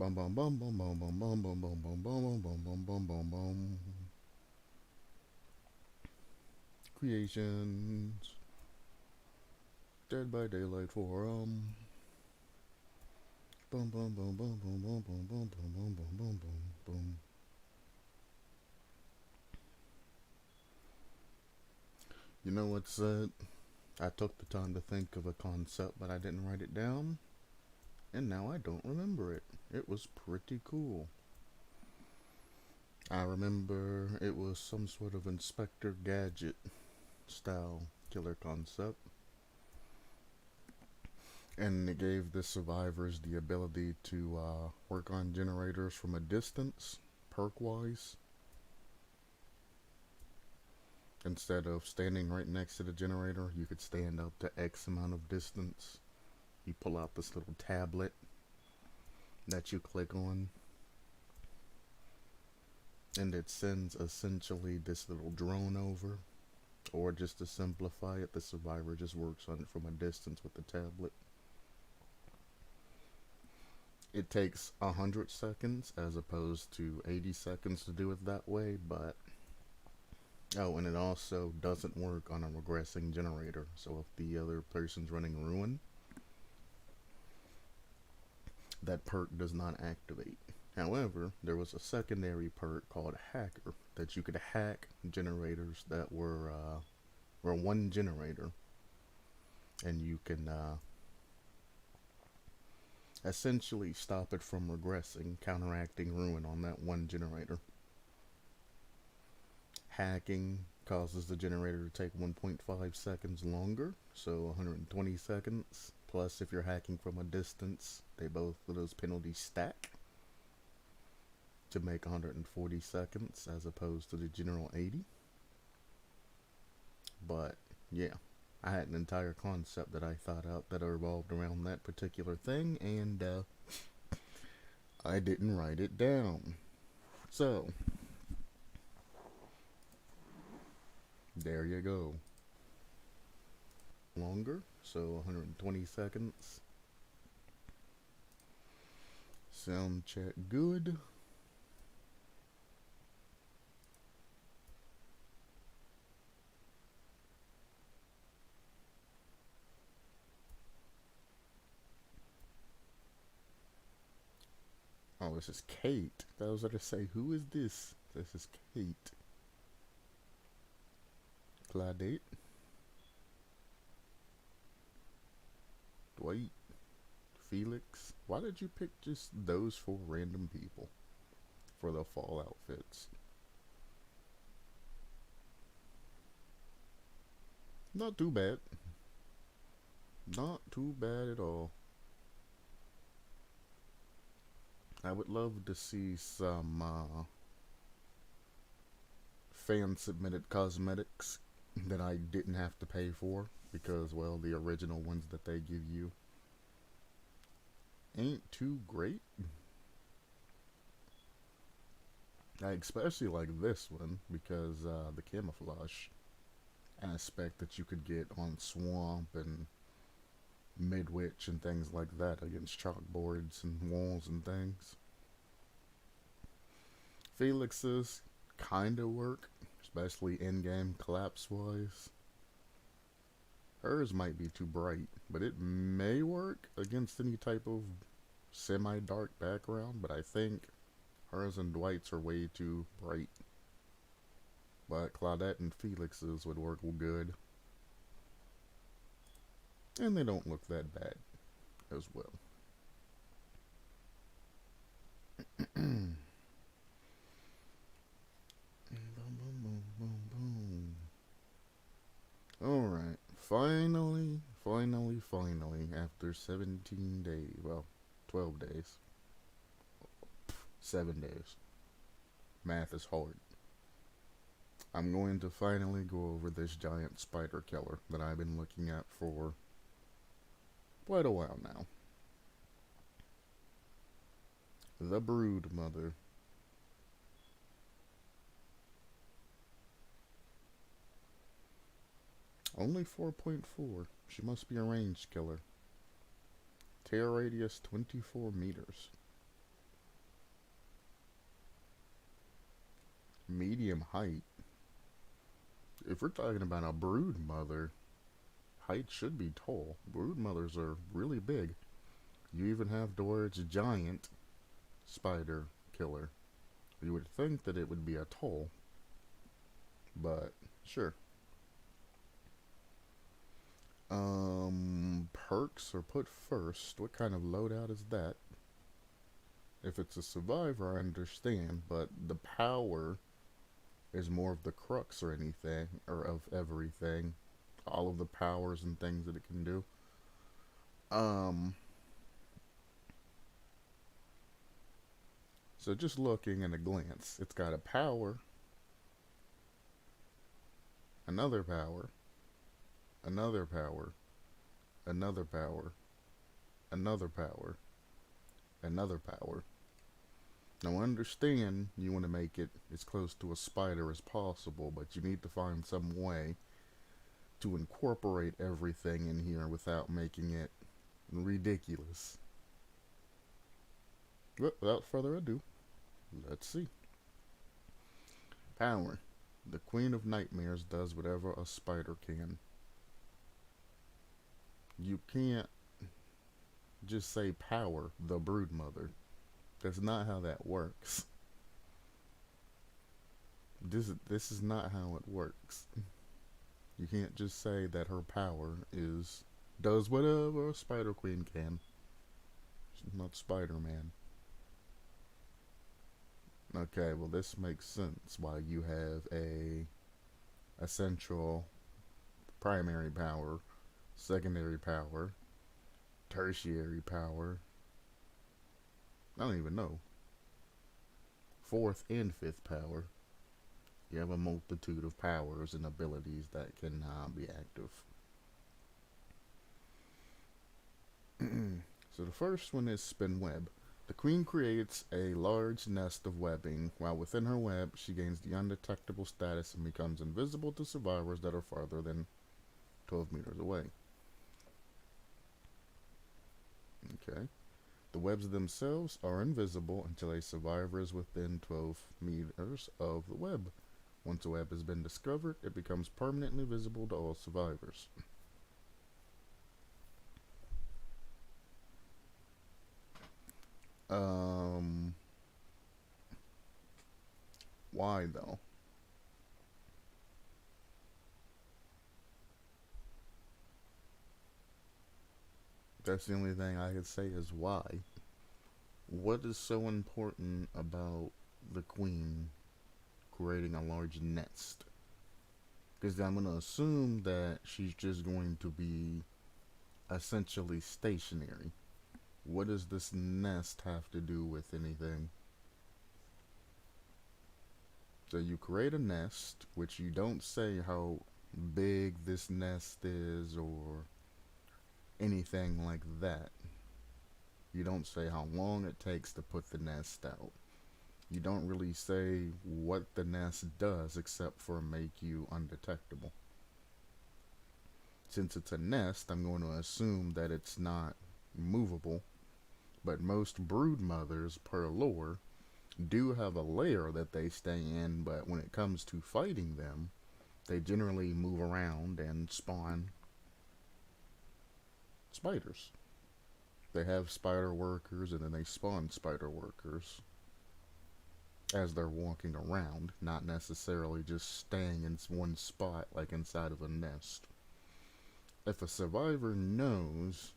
Bum bum bum bum bum bum bum bum bum bum bum bum bum bum bum bum. Creations. Dead by Daylight Forum. Bum bum bum bum bum bum bum bum bum bum bum bum bum bum. You know what's said? I took the time to think of a concept, but I didn't write it down, and now I don't remember it. It was pretty cool. I remember it was some sort of Inspector Gadget style killer concept, and it gave the survivors the ability to work on generators from a distance, perk-wise. Instead of standing right next to the generator, you could stand up to X amount of distance. You pull out this little tablet that you click on, and it sends essentially this little drone over. Or just to simplify it, the survivor just works on it from a distance with the tablet. It takes 100 seconds as opposed to 80 seconds to do it that way, but oh, and it also doesn't work on a regressing generator. So if the other person's running Ruin, that perk does not activate. However, there was a secondary perk called Hacker that you could hack generators that were one generator, and you can essentially stop it from regressing, counteracting Ruin on that one generator. Hacking causes the generator to take 1.5 seconds longer, so 120 seconds. Plus, if you're hacking from a distance, both of those penalties stack to make 140 seconds as opposed to the general 80. But yeah, I had an entire concept that I thought out that revolved around that particular thing, and I didn't write it down. So there you go. Longer, so 120 seconds. Sound check good. Oh, this is Kate. I was going to say, who is this? This is Kate. Claudette. Dwight. Felix. Why did you pick just those 4 random people for the fall outfits? Not too bad. Not too bad at all. I would love to see some fan submitted cosmetics that I didn't have to pay for, because, well, the original ones that they give you ain't too great. I especially like this one because the camouflage aspect that you could get on Swamp and Midwich and things like that against chalkboards and walls and things. Felix's kinda work, especially in-game collapse-wise. Hers might be too bright, but it may work against any type of semi-dark background, but I think hers and Dwight's are way too bright. But Claudette and Felix's would work good. And they don't look that bad as well. Alright, finally, after 17 days, well, 12 days, 7 days, math is hard, I'm going to finally go over this giant spider killer that I've been looking at for quite a while now. The Brood Mother. Only 4.4. She must be a ranged killer. Tear radius 24 meters. Medium height. If we're talking about a brood mother, height should be tall. Brood mothers are really big. You even have the words giant spider killer. You would think that it would be a tall, but sure. Perks are put first. What kind of loadout is that? If it's a survivor, I understand, but the power is more of the crux or anything, or of everything. All of the powers and things that it can do. So just looking at a glance, it's got a power, another power, another power, another power, another power, another power. Now I understand you want to make it as close to a spider as possible, but you need to find some way to incorporate everything in here without making it ridiculous. But without further ado, let's see. Power. The Queen of Nightmares does whatever a spider can. You can't just say power, the brood mother. That's not how that works. This is not how it works. You can't just say that her power does whatever a spider queen can. She's not Spider-Man. Okay, well this makes sense why you have a essential primary power, secondary power, tertiary power. I don't even know. Fourth and fifth power. You have a multitude of powers and abilities that can be active. So the first one is spin web. The queen creates a large nest of webbing. While within her web, she gains the undetectable status and becomes invisible to survivors that are farther than 12 meters away. Okay. The webs themselves are invisible until a survivor is within 12 meters of the web. Once a web has been discovered, it becomes permanently visible to all survivors. Why though? That's the only thing I could say is why. What is so important about the queen creating a large nest? Because I'm going to assume that she's just going to be essentially stationary. What does this nest have to do with anything? So you create a nest, which you don't say how big this nest is or anything like that. You don't say how long it takes to put the nest out. You don't really say what the nest does except for make you undetectable. Since it's a nest, I'm going to assume that it's not movable, but most brood mothers, per lore, do have a lair that they stay in, but when it comes to fighting them, they generally move around and spawn spiders. They have spider workers and then they spawn spider workers as they're walking around, not necessarily just staying in one spot like inside of a nest. If a survivor knows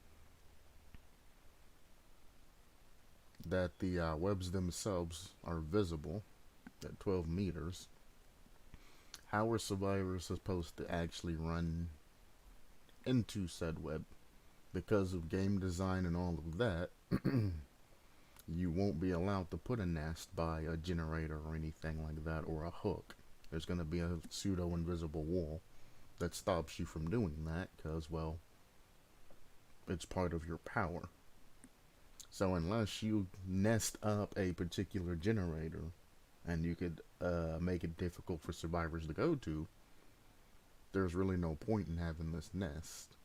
that the webs themselves are visible at 12 meters, how are survivors supposed to actually run into said web? Because of game design and all of that, you won't be allowed to put a nest by a generator or anything like that, or a hook. There's going to be a pseudo-invisible wall that stops you from doing that, because, well, it's part of your power. So unless you nest up a particular generator, and you could make it difficult for survivors to go to, there's really no point in having this nest.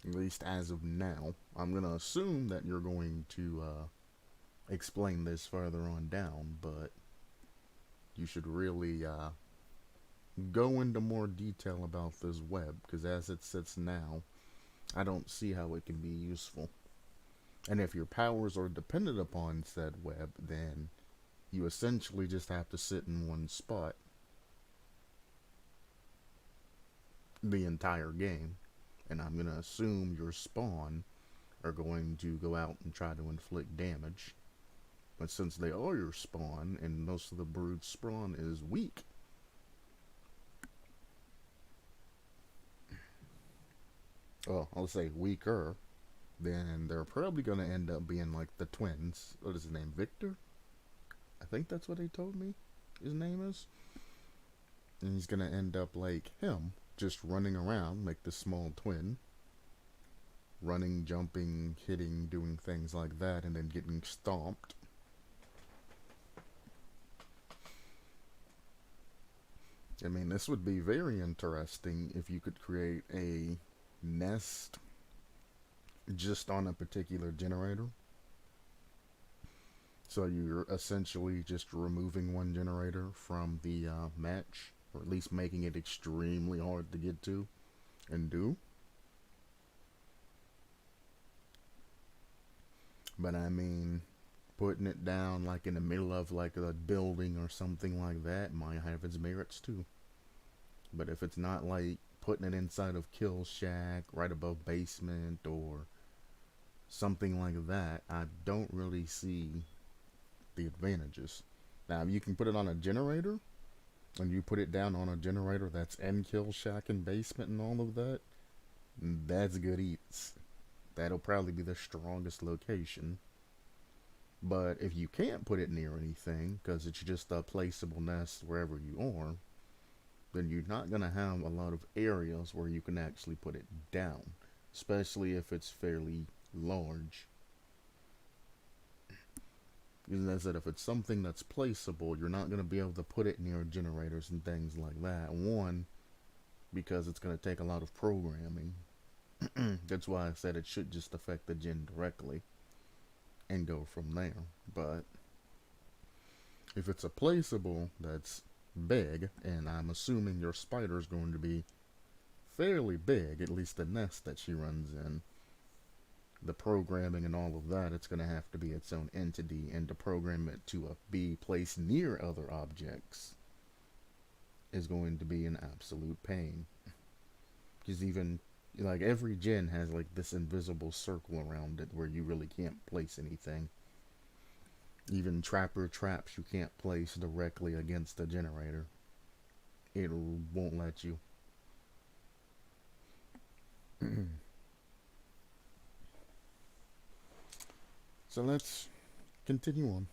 At least as of now. I'm going to assume that you're going to explain this further on down, but you should really go into more detail about this web, because as it sits now, I don't see how it can be useful. And if your powers are dependent upon said web, then you essentially just have to sit in one spot the entire game. And I'm going to assume your spawn are going to go out and try to inflict damage. But since they are your spawn, and most of the brood spawn is weak, well, I'll say weaker, then they're probably going to end up being like the twins. What is his name? Victor? I think that's what they told me his name is. And he's going to end up like him, just running around like the small twin. Running, jumping, hitting, doing things like that, and then getting stomped. I mean, this would be very interesting if you could create a nest just on a particular generator. So you're essentially just removing one generator from the match, or at least making it extremely hard to get to and do. But I mean, putting it down like in the middle of like a building or something like that might have its merits too. But if it's not like putting it inside of Kill Shack, right above basement, or something like that, I don't really see the advantages. Now, if you can put it on a generator, and you put it down on a generator that's in Kill Shack and basement and all of that, that's good eats. That'll probably be the strongest location. But if you can't put it near anything, because it's just a placeable nest wherever you are, then you're not going to have a lot of areas where you can actually put it down, especially if it's fairly large. Because as I said, if it's something that's placeable, you're not going to be able to put it near generators and things like that. One, because it's going to take a lot of programming. That's why I said it should just affect the gen directly and go from there. But if it's a placeable that's big, and I'm assuming your spider is going to be fairly big, at least the nest that she runs in, the programming and all of that, it's going to have to be its own entity, and to program it to be placed near other objects is going to be an absolute pain. Because even like every gen has like this invisible circle around it where you really can't place anything. Even trapper traps you can't place directly against the generator. It won't let you. So let's continue on.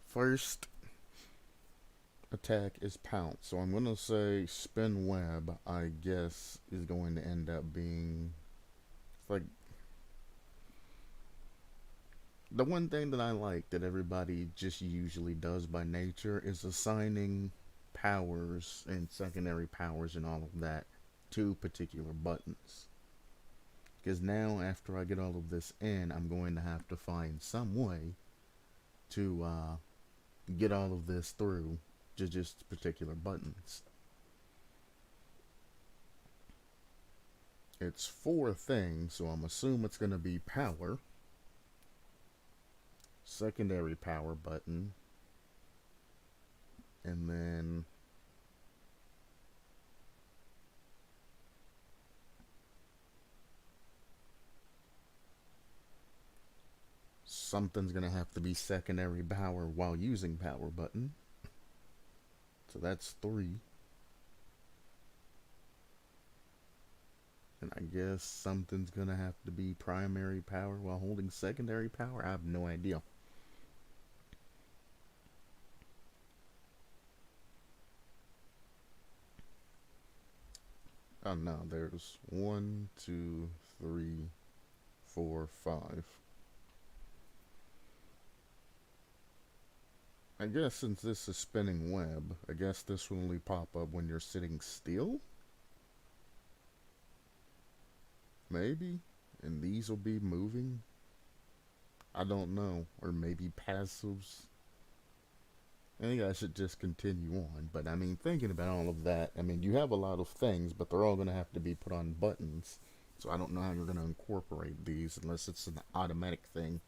First attack is pounce. So I'm going to say spin web, I guess, is going to end up being like the one thing that I like that everybody just usually does by nature is assigning powers and secondary powers and all of that to particular buttons. Because now, after I get all of this in, I'm going to have to find some way to get all of this through to just particular buttons. It's 4 things, so I'm assuming it's going to be power, secondary power button, and then something's going to have to be secondary power while using power button. So that's 3. And I guess something's going to have to be primary power while holding secondary power. I have no idea. Oh no, there's 1, 2, 3, 4, 5. I guess since this is spinning web, I guess this will only pop up when you're sitting still? Maybe? And these will be moving? I don't know. Or maybe passives. I think I should just continue on. But I mean, thinking about all of that, I mean, you have a lot of things, but they're all going to have to be put on buttons. So I don't know how you're going to incorporate these unless it's an automatic thing.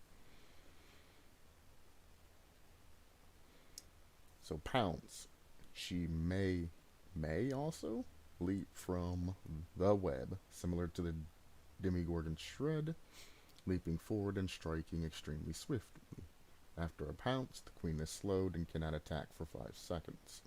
So pounce. She may also leap from the web, similar to the Demogorgon shred, leaping forward and striking extremely swiftly. After a pounce, the queen is slowed and cannot attack for 5 seconds.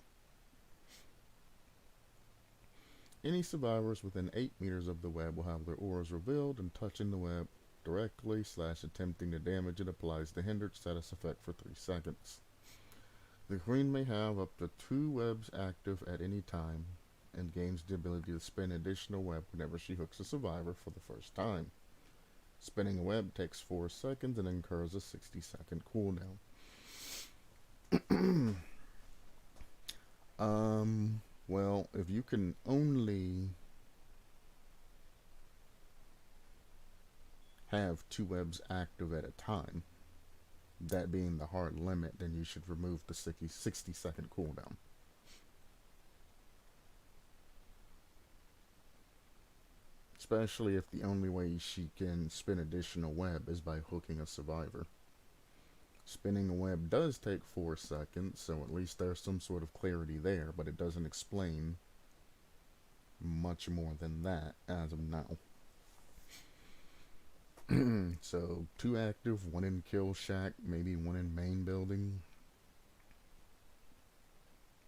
Any survivors within 8 meters of the web will have their auras revealed, and touching the web directly / attempting to damage it applies the hindered status effect for 3 seconds. The queen may have up to 2 webs active at any time, and gains the ability to spin additional web whenever she hooks a survivor for the first time. Spinning a web takes 4 seconds and incurs a 60-second cooldown. Well, if you can only have 2 webs active at a time, that being the hard limit, then you should remove the 60-second cooldown. Especially if the only way she can spin additional web is by hooking a survivor. Spinning a web does take 4 seconds, so at least there's some sort of clarity there, but it doesn't explain much more than that as of now. So 2 active, 1 in kill shack, maybe 1 in main building.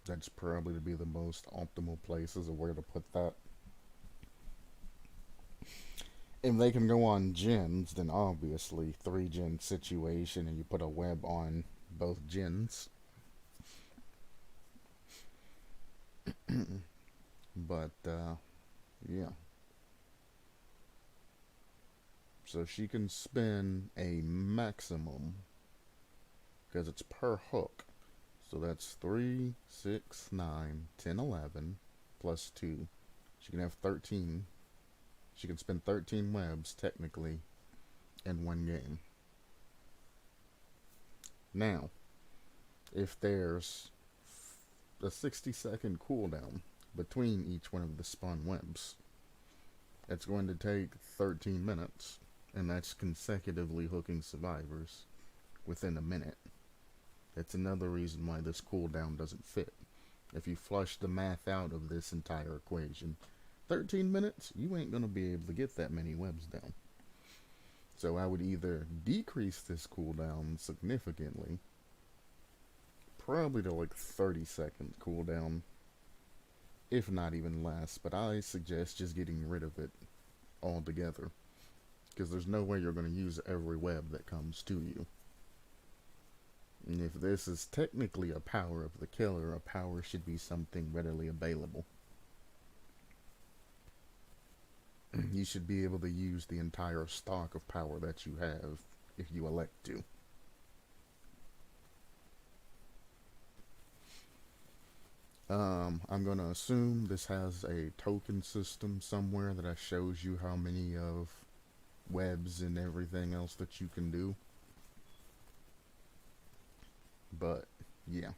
That's probably to be the most optimal places of where to put that. If they can go on gens, then obviously 3 gen situation and you put a web on both gens. But yeah. So she can spin a maximum, because it's per hook. So that's 3, 6, 9, 10, 11, plus 2. She can have 13. She can spin 13 webs, technically, in 1 game. Now, if there's a 60-second cooldown between each one of the spun webs, it's going to take 13 minutes. And that's consecutively hooking survivors within a minute. That's another reason why this cooldown doesn't fit. If you flush the math out of this entire equation, 13 minutes, you ain't going to be able to get that many webs down. So I would either decrease this cooldown significantly, probably to like 30-second cooldown, if not even less, but I suggest just getting rid of it altogether. Because there's no way you're going to use every web that comes to you. And if this is technically a power of the killer, a power should be something readily available. You should be able to use the entire stock of power that you have if you elect to. I'm going to assume this has a token system somewhere that shows you how many of webs and everything else that you can do. But yeah,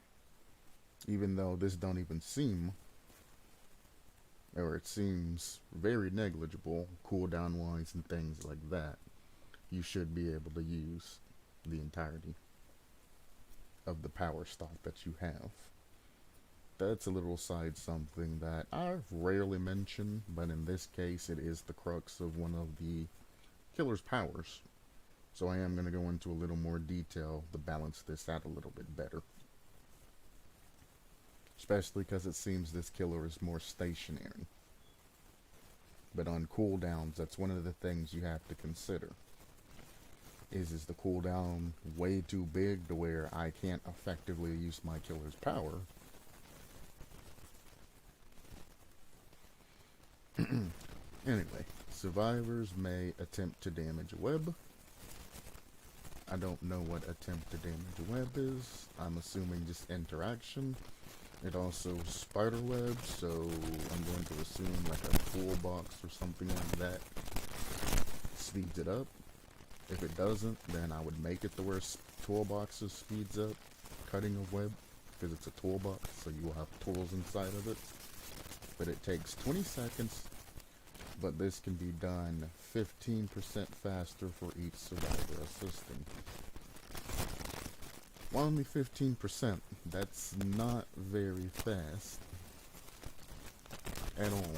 even though this don't even seem, or it seems very negligible cooldown wise and things like that, you should be able to use the entirety of the power stock that you have. That's a little side something that I've rarely mentioned, but in this case it is the crux of one of the killer's powers. So I am going to go into a little more detail to balance this out a little bit better. Especially because it seems this killer is more stationary. But on cooldowns, that's one of the things you have to consider. Is the cooldown way too big to where I can't effectively use my killer's power? Anyway, survivors may attempt to damage a web. I don't know what attempt to damage a web is. I'm assuming just interaction. It also spider web, so I'm going to assume like a toolbox or something like that speeds it up. If it doesn't, then I would make it the worst toolboxes speeds up cutting of web, because it's a toolbox, so you will have tools inside of it. But it takes 20 seconds, but this can be done 15% faster for each survivor assisting. Well, only 15%, that's not very fast at all.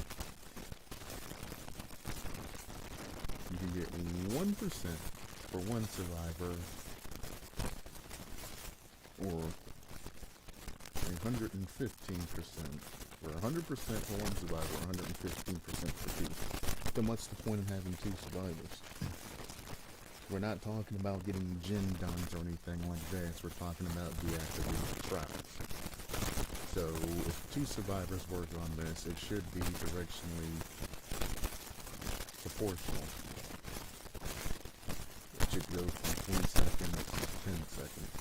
You can get 1% for one survivor, or 115%, or 100% for one survivor, 115% for two. Then what's the point of having two survivors? We're not talking about getting gen duns or anything like this. We're talking about deactivating the traps. So if two survivors work on this, it should be directionally proportional. It should go from 20 seconds to 10 seconds.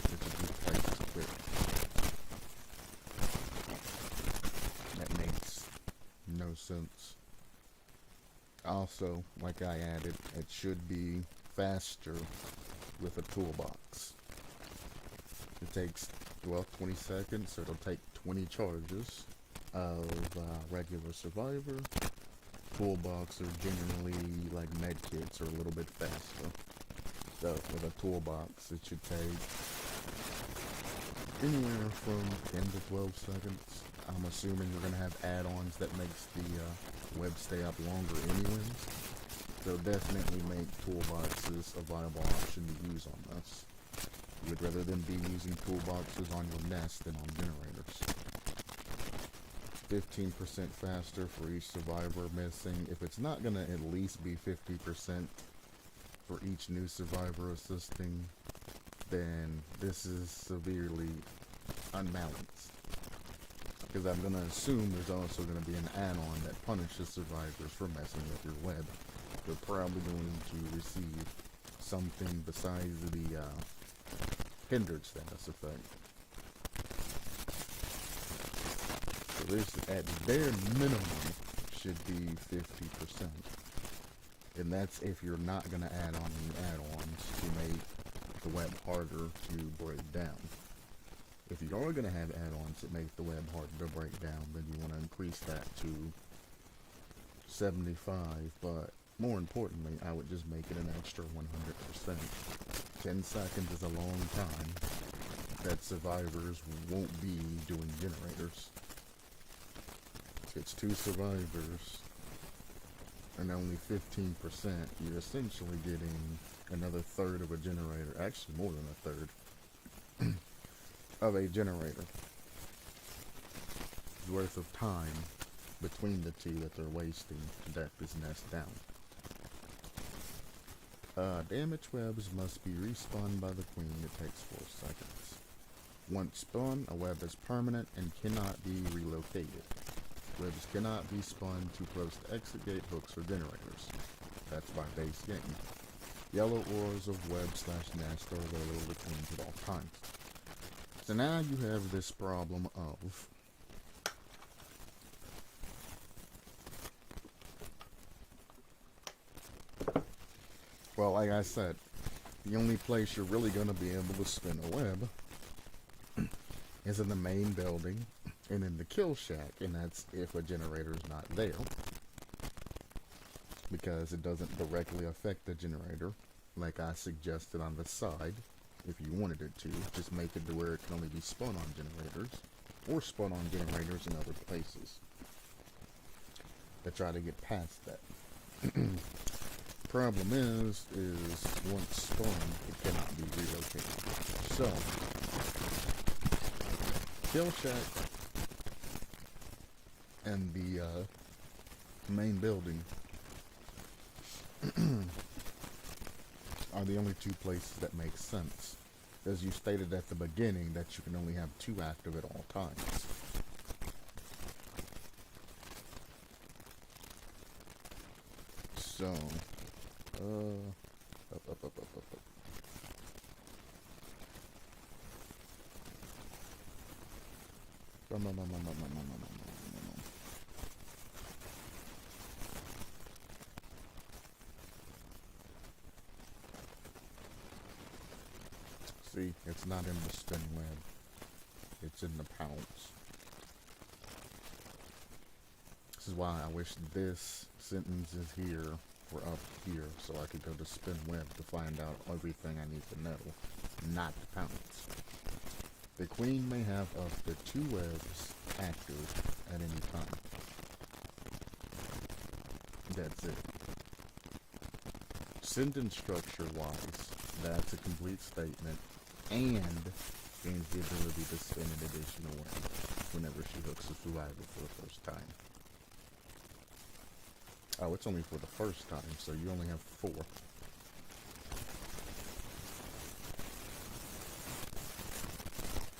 It should be twice as quick. That makes no sense. Also, like I added, it should be faster with a toolbox. It takes, well, 20 seconds, so it'll take 20 charges of regular survivor. Toolbox are generally like med kits or a little bit faster. So with a toolbox, it should take anywhere from 10 to 12 seconds. I'm assuming we're gonna have add-ons that makes the web stay up longer anyways. So definitely make toolboxes a viable option to use on this. You would rather than be using toolboxes on your nest than on generators. 15% faster for each survivor missing. If it's not gonna at least be 50% for each new survivor assisting, then this is severely unbalanced. Because I'm gonna assume there's also gonna be an add-on that punishes survivors for messing with your web. They're probably going to receive something besides the hindered status effect. So this, at bare minimum, should be 50%. And that's if you're not going to add on any add-ons to make the web harder to break down. If you are going to have add-ons that make the web harder to break down, then you want to increase that to 75, but more importantly, I would just make it an extra 100%. 10 seconds is a long time that survivors won't be doing generators. If it's two survivors and only 15%, you're essentially getting another third of a generator, actually more than a third of a generator worth of time between the two that they're wasting to deck this nest down. Damaged webs must be respawned by the queen. It takes 4 seconds. Once spawned, a web is permanent and cannot be relocated. Webs cannot be spawned too close to exit gate, hooks, or generators. That's by base game. Yellow ores of web/nest are available to cleanse at all times. So now you have this problem of well, like I said, the only place you're really going to be able to spin a web is in the main building and in the kill shack, and that's if a generator is not there, because it doesn't directly affect the generator like I suggested on the side. If you wanted it to, just make it to where it can only be spun on generators, or spun on generators in other places, to try to get past that. Problem is once spun, it cannot be relocated. So, kill shack and the main building are the only two places that make sense. As you stated at the beginning, that you can only have 2 active at all times. So, See, it's not in the spin web. It's in the pounce. This is why I wish this sentence is here or up here so I could go to spin web to find out everything I need to know, not the pounce. The queen may have up to 2 webs active at any time. That's it. Sentence structure wise, that's a complete statement and gains the ability to spin an additional web whenever she hooks a survivor for the first time. Oh, it's only for the first time, so you only have 4.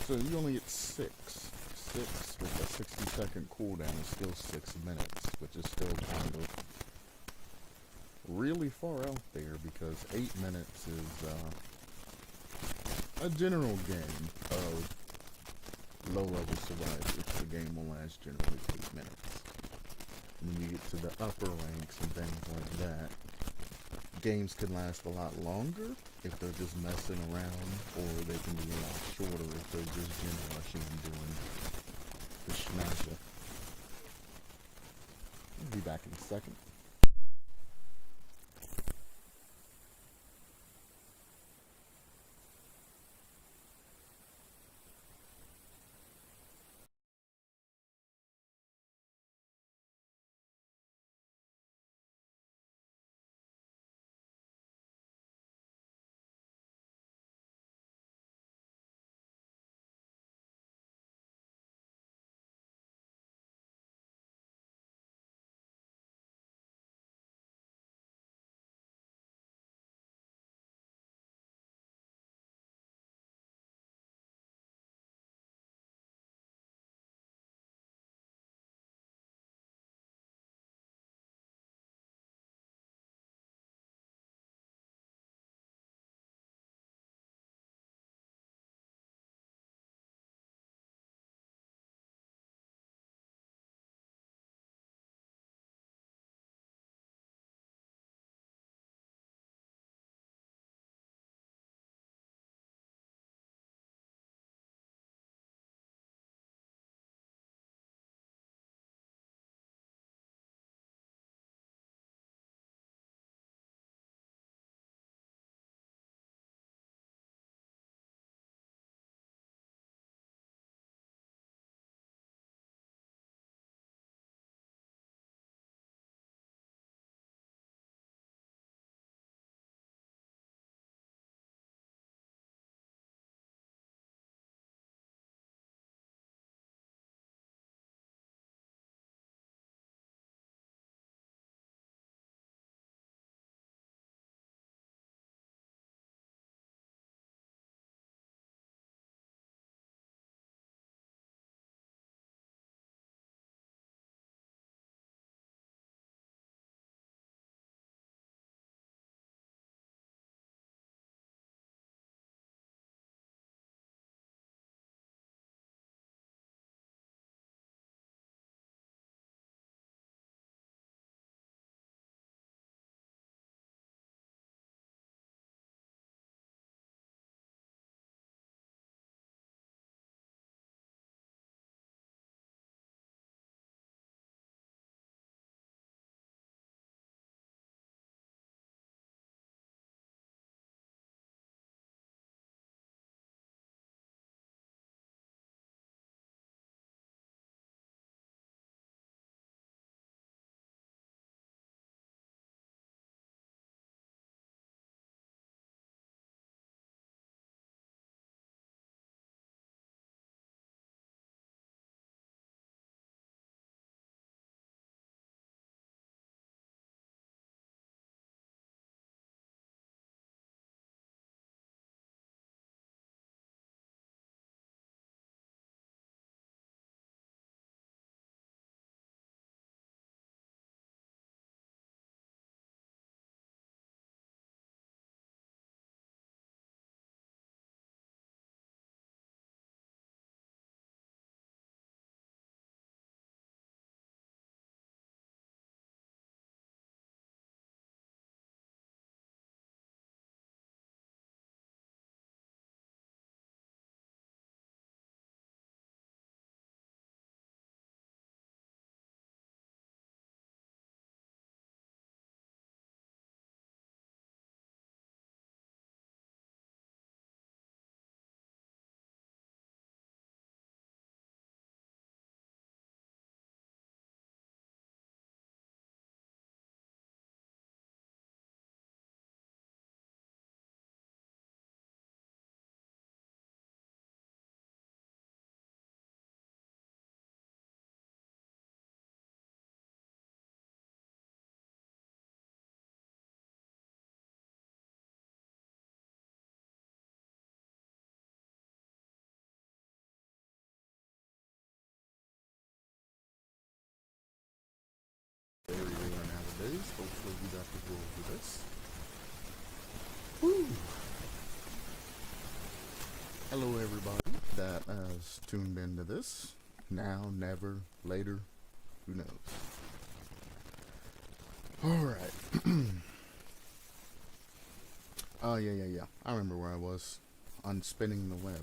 So you only get 6. 6 with a 60-second cooldown is still 6 minutes, which is still kind of really far out there because 8 minutes is a general game of low-level survivors. The game will last generally 8 minutes. When you get to the upper ranks and things like that, games can last a lot longer if they're just messing around, or they can be a lot shorter if they're just gen rushing and doing the schnazzle. I'll be back in a second. Very rare nowadays. Hopefully you got the roll for this. Woo! Hello everybody that has tuned into this. Now, never, later, who knows. Alright. Oh, yeah. I remember where I was. On spinning the web.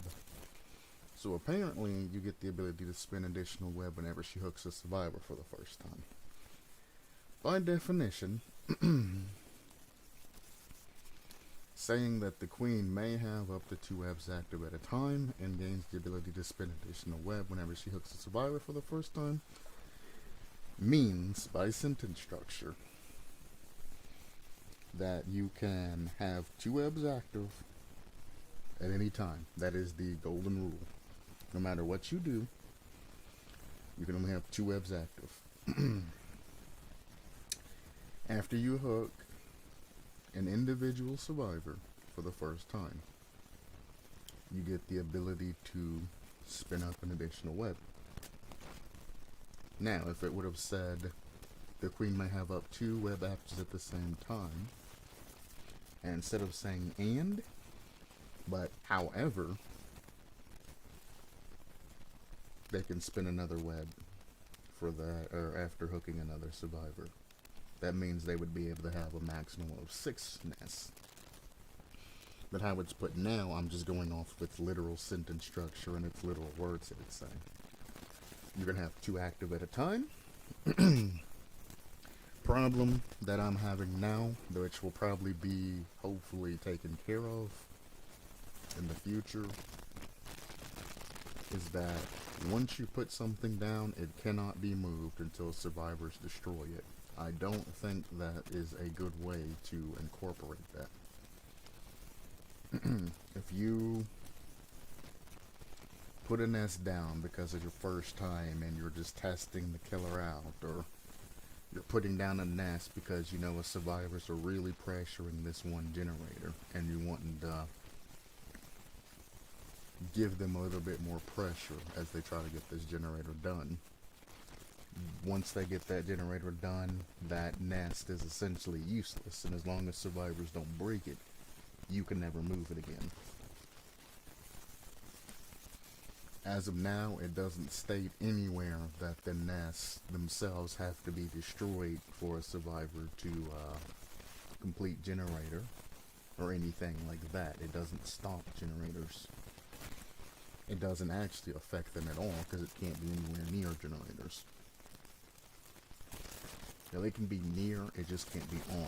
So apparently you get the ability to spin additional web whenever she hooks a survivor for the first time. By definition, saying that the queen may have up to 2 webs active at a time and gains the ability to spin additional web whenever she hooks a survivor for the first time means, by sentence structure, that you can have 2 webs active at any time. That is the golden rule. No matter what you do, you can only have 2 webs active. After you hook an individual survivor for the first time, you get the ability to spin up an additional web. Now, if it would have said the queen may have up 2 web actors at the same time, and instead of saying and, but however, they can spin another web for that, or after hooking another survivor. That means they would be able to have a maximum of 6 nests. But how it's put now, I'm just going off of its literal sentence structure and its literal words that it's saying. You're going to have 2 active at a time. Problem that I'm having now, which will probably be hopefully taken care of in the future, is that once you put something down, it cannot be moved until survivors destroy it. I don't think that is a good way to incorporate that. If you put a nest down because of your first time and you're just testing the killer out, or you're putting down a nest because you know a survivors are really pressuring this one generator and you want to give them a little bit more pressure as they try to get this generator done. Once they get that generator done, that nest is essentially useless, and as long as survivors don't break it, you can never move it again. As of now, it doesn't state anywhere that the nests themselves have to be destroyed for a survivor to complete generator or anything like that. It doesn't stop generators. It doesn't actually affect them at all because it can't be anywhere near generators. Now, they can be near, it just can't be on.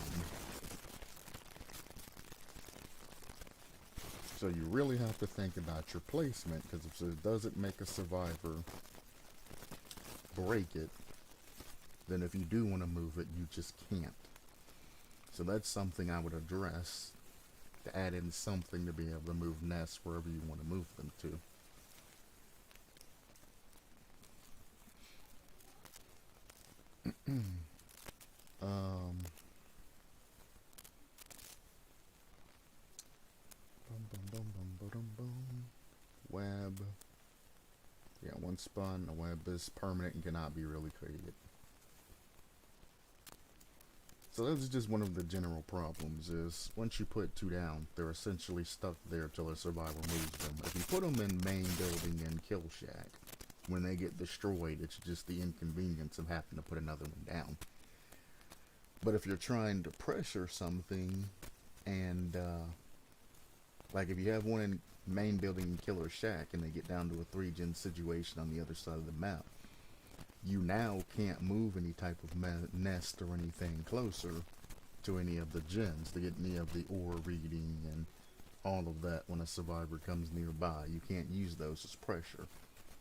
So you really have to think about your placement, because if it doesn't make a survivor break it, then if you do want to move it, you just can't. So that's something I would address, to add in something to be able to move nests wherever you want to move them to. Web. Yeah, once spun, a web is permanent and cannot be really created. So that's just one of the general problems, is once you put 2 down, they're essentially stuck there till a survivor moves them. If you put them in main building and kill shack, when they get destroyed, it's just the inconvenience of having to put another one down. But if you're trying to pressure something, and like if you have one in main building and killer shack and they get down to a 3-gen situation on the other side of the map, you now can't move any type of nest or anything closer to any of the gens to get any of the ore reading and all of that when a survivor comes nearby. You can't use those as pressure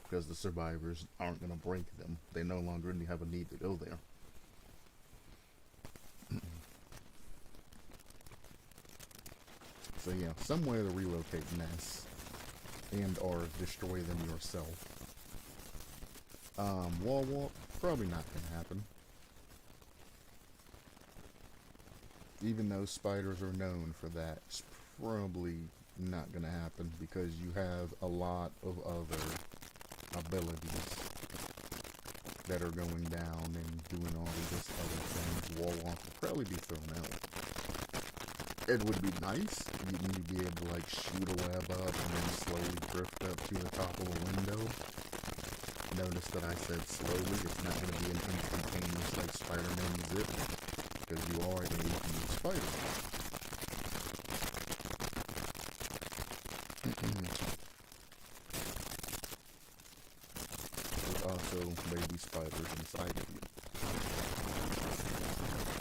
because the survivors aren't going to break them. They no longer have a need to go there. So yeah, somewhere to relocate nests and or destroy them yourself. Wall walk, probably not gonna happen. Even though spiders are known for that, it's probably not gonna happen because you have a lot of other abilities that are going down and doing all of this other things, Warlock will probably be thrown out. It would be nice, you'd be able to like shoot a web up and then slowly drift up to the top of a window. Notice that I said slowly, it's not going to be an instantaneous like Spider-Man zip, because you are a Spider-Man. There's also baby spiders inside of you.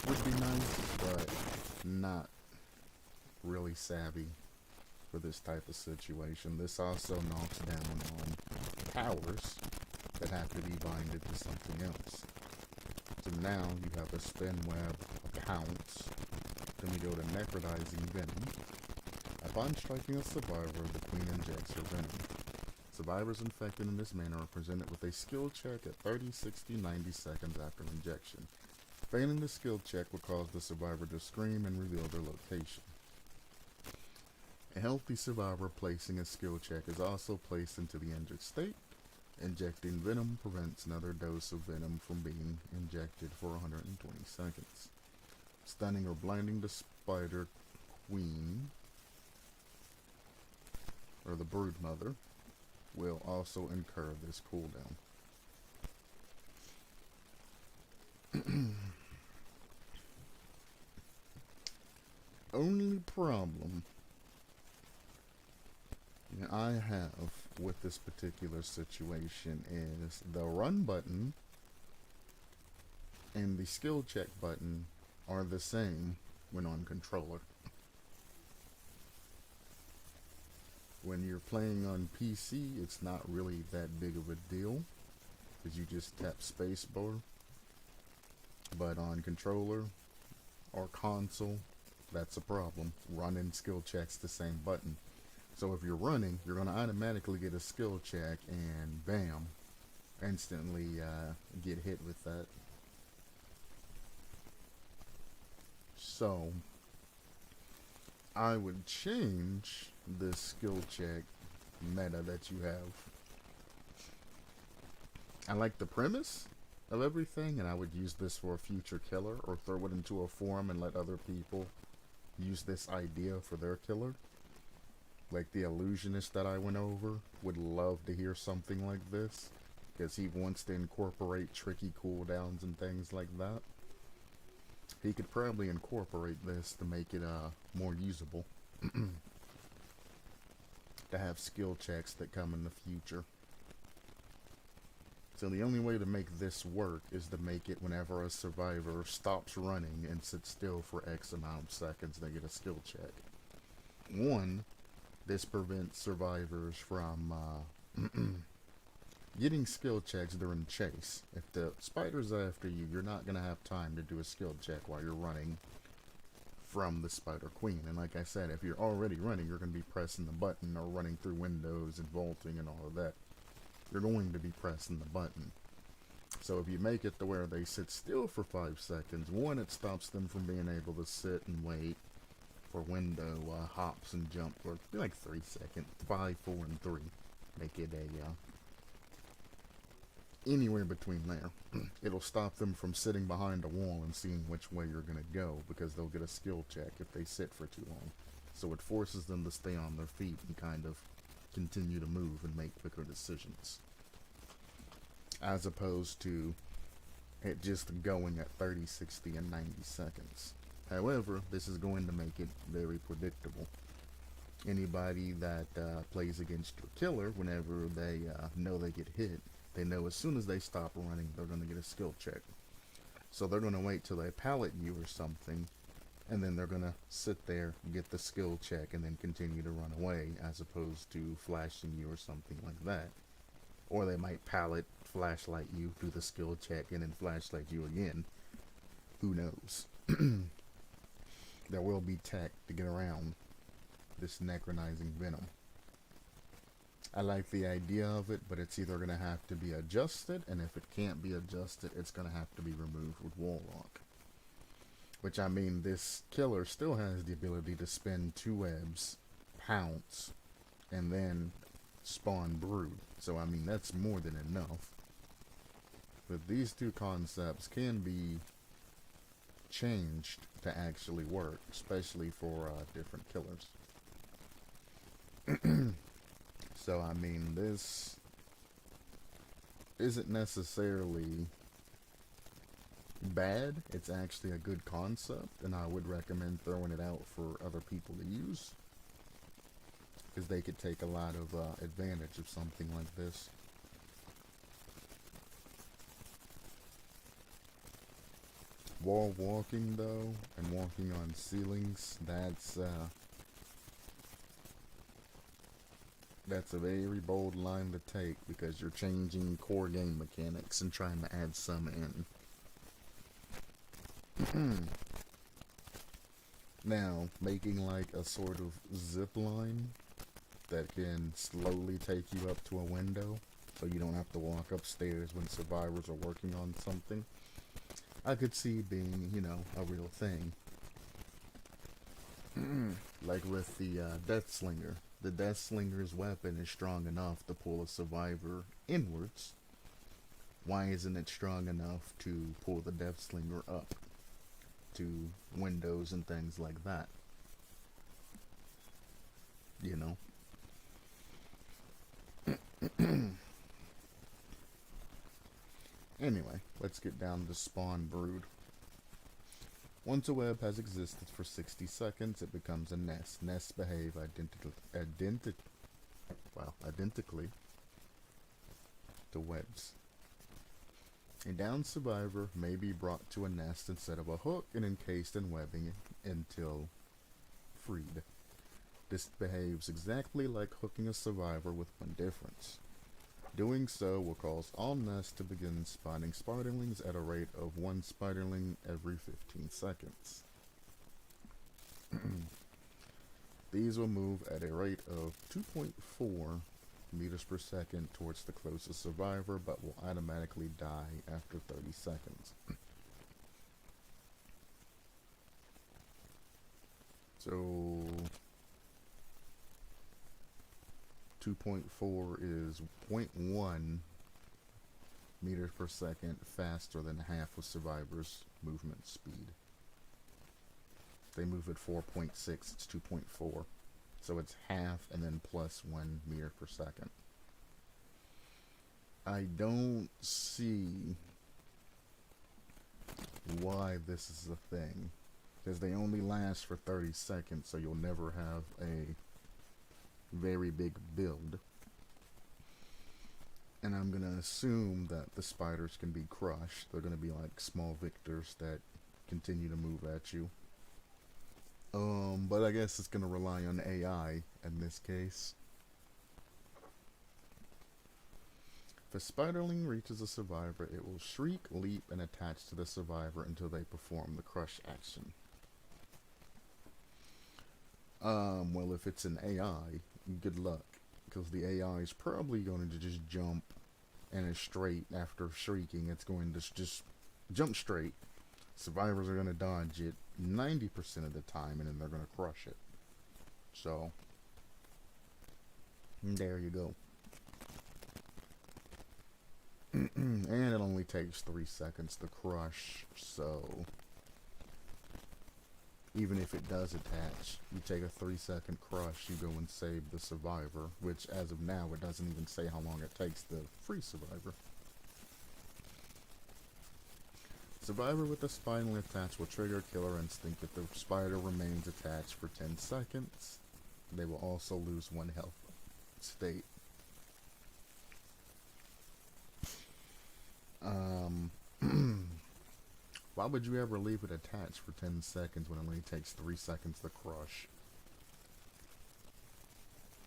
Would be nice, but not really savvy for this type of situation. This also knocks down on powers that have to be binded to something else. So now you have a spin web, a pounce, then we go to Necronizing Venue. Upon striking a survivor, the queen injects her venom. Survivors infected in this manner are presented with a skill check at 30, 60, 90 seconds after injection. Failing the skill check will cause the survivor to scream and reveal their location. A healthy survivor placing a skill check is also placed into the injured state. Injecting venom prevents another dose of venom from being injected for 120 seconds. Stunning or blinding the spider queen, or the brood mother, will also incur this cooldown. Only problem I have with this particular situation is the run button and the skill check button are the same when on controller. When you're playing on PC, it's not really that big of a deal, because you just tap spacebar. But on controller or console, that's a problem. Running skill checks the same button. So if you're running, you're going to automatically get a skill check and bam, instantly get hit with that. So I would change this skill check meta that you have. I like the premise of everything, and I would use this for a future killer, or throw it into a forum and let other people use this idea for their killer. Like the illusionist that I went over would love to hear something like this, because he wants to incorporate tricky cooldowns and things like that. He could probably incorporate this to make it more usable. To have skill checks that come in the future. So the only way to make this work is to make it whenever a survivor stops running and sits still for X amount of seconds, they get a skill check. One, this prevents survivors from getting skill checks during chase. If the spider's after you, you're not going to have time to do a skill check while you're running from the spider queen. And like I said, if you're already running, you're going to be pressing the button or running through windows and vaulting and all of that. You're going to be pressing the button. So if you make it to where they sit still for 5 seconds, one, it stops them from being able to sit and wait for window hops and jump for like 3 seconds, 5, 4, and 3. Make it a anywhere between there. It'll stop them from sitting behind a wall and seeing which way you're gonna go, because they'll get a skill check if they sit for too long. So it forces them to stay on their feet and kind of continue to move and make quicker decisions, as opposed to it just going at 30, 60, and 90 seconds. However, this is going to make it very predictable. Anybody that plays against your killer, whenever they know they get hit, they know as soon as they stop running, they're going to get a skill check. So they're going to wait till they pallet you or something, and then they're going to sit there, get the skill check, and then continue to run away, as opposed to flashing you or something like that. Or they might pallet, flashlight you, do the skill check, and then flashlight you again. Who knows? There will be tech to get around this necronizing venom. I like the idea of it, but it's either going to have to be adjusted, and if it can't be adjusted, it's going to have to be removed with Warlock. Which, I mean, this killer still has the ability to spin 2 webs, pounce, and then spawn brood. So, I mean, that's more than enough. But these two concepts can be changed to actually work, especially for different killers. So, I mean, this isn't necessarily bad. It's actually a good concept, and I would recommend throwing it out for other people to use, because they could take a lot of advantage of something like this. Wall walking, though, and walking on ceilings, that's a very bold line to take, because you're changing core game mechanics and trying to add some in. Now, making like a sort of zip line that can slowly take you up to a window, so you don't have to walk upstairs when survivors are working on something, I could see being, you know, a real thing. Like with the Death Slinger. The Death Slinger's weapon is strong enough to pull a survivor inwards. Why isn't it strong enough to pull the Death Slinger up to windows and things like that? You know? Anyway, let's get down to Spawn Brood. Once a web has existed for 60 seconds, it becomes a nest. Nests behave identically to webs. A downed survivor may be brought to a nest instead of a hook and encased in webbing until freed. This behaves exactly like hooking a survivor, with one difference. Doing so will cause all nests to begin spawning spiderlings at a rate of 1 spiderling every 15 seconds. These will move at a rate of 2.4 meters per second towards the closest survivor, but will automatically die after 30 seconds. So 2.4 is 0.1 meters per second faster than half of survivors' movement speed. If they move at 4.6, it's 2.4. So it's half and then plus 1 meter per second. I don't see why this is a thing, because they only last for 30 seconds, so you'll never have a very big build. And I'm gonna assume that the spiders can be crushed. They're gonna be like small victors that continue to move at you. But I guess it's gonna rely on AI in this case. If a spiderling reaches a survivor, it will shriek, leap, and attach to the survivor until they perform the crush action. Well, if it's an AI, good luck, because the AI is probably going to just jump in a straight after shrieking. It's going to just jump straight. Survivors are going to dodge it 90% of the time, and then they're going to crush it. So, there you go. And it only takes 3 seconds to crush, so even if it does attach, you take a 3-second crush, you go and save the survivor, which as of now, it doesn't even say how long it takes to free survivor. Survivor with a spinal attach will trigger killer instinct if the spider remains attached for 10 seconds. They will also lose 1 health state. Why would you ever leave it attached for 10 seconds when it only takes 3 seconds to crush?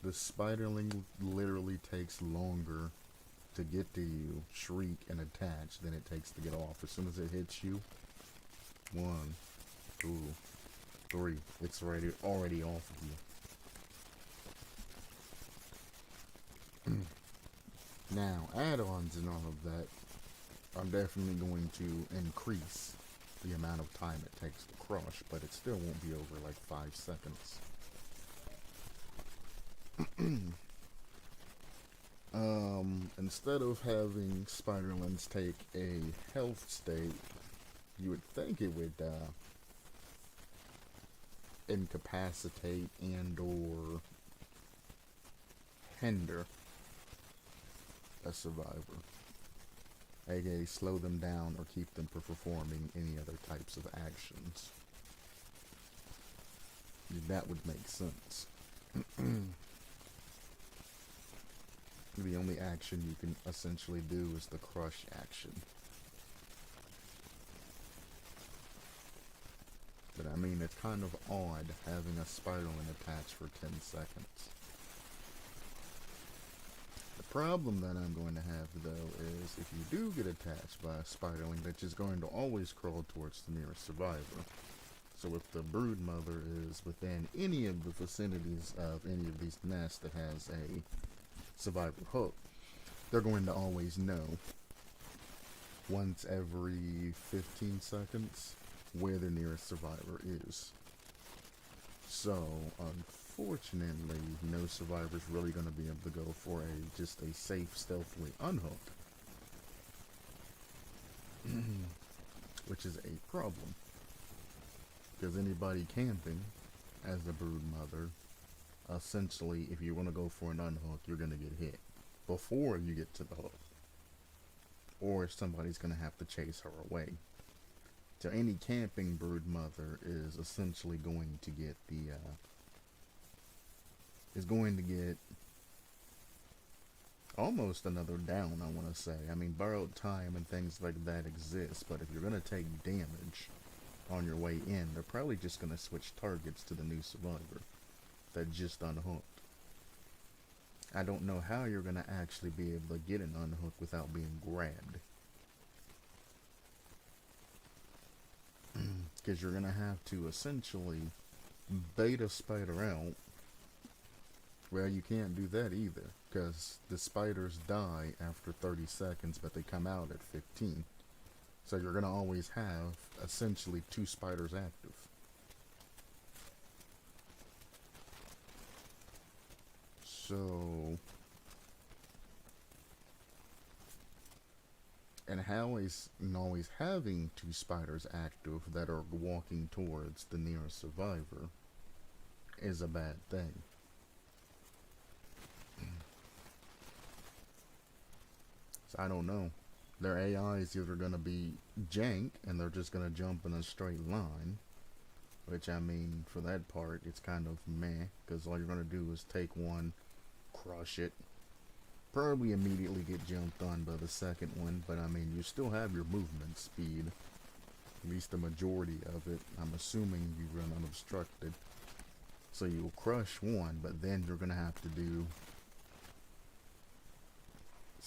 The spiderling literally takes longer to get to you, shriek, and attach than it takes to get off. As soon as it hits you, 1, 2, 3, it's already off of you. Now, add-ons and all of that are definitely going to increase the amount of time it takes to crush, but it still won't be over like 5 seconds. Instead of having spiderlings take a health state, you would think it would incapacitate and or hinder a survivor, aka slow them down or keep them from performing any other types of actions. That would make sense. The only action you can essentially do is the crush action. But I mean, it's kind of odd having a spiderling attached for 10 seconds. The problem that I'm going to have, though, is if you do get attached by a spiderling, that's just going to always crawl towards the nearest survivor. So if the brood mother is within any of the vicinities of any of these nests that has a survivor hook, they're going to always know once every 15 seconds where the nearest survivor is. So unfortunately, no survivor's really going to be able to go for just a safe, stealthily unhook, which is a problem. Because anybody camping as a brood mother, essentially, if you want to go for an unhook, you're going to get hit before you get to the hook. Or somebody's going to have to chase her away. So any camping brood mother is essentially going to get almost another down, I want to say. I mean, borrowed time and things like that exist, but if you're going to take damage on your way in, they're probably just going to switch targets to the new survivor that just unhooked. I don't know how you're going to actually be able to get an unhook without being grabbed. Because you're going to have to essentially bait a spider out. Well, you can't do that either, because the spiders die after 30 seconds, but they come out at 15. So you're going to always have essentially 2 spiders active. So, and always having 2 spiders active that are walking towards the nearest survivor is a bad thing. So I don't know. Their AI is either going to be jank and they're just going to jump in a straight line, which, I mean, for that part, it's kind of meh, because all you're going to do is take one, crush it, probably immediately get jumped on by the second one, but I mean, you still have your movement speed, at least the majority of it. I'm assuming you run unobstructed, so you'll crush one, but then you're going to have to do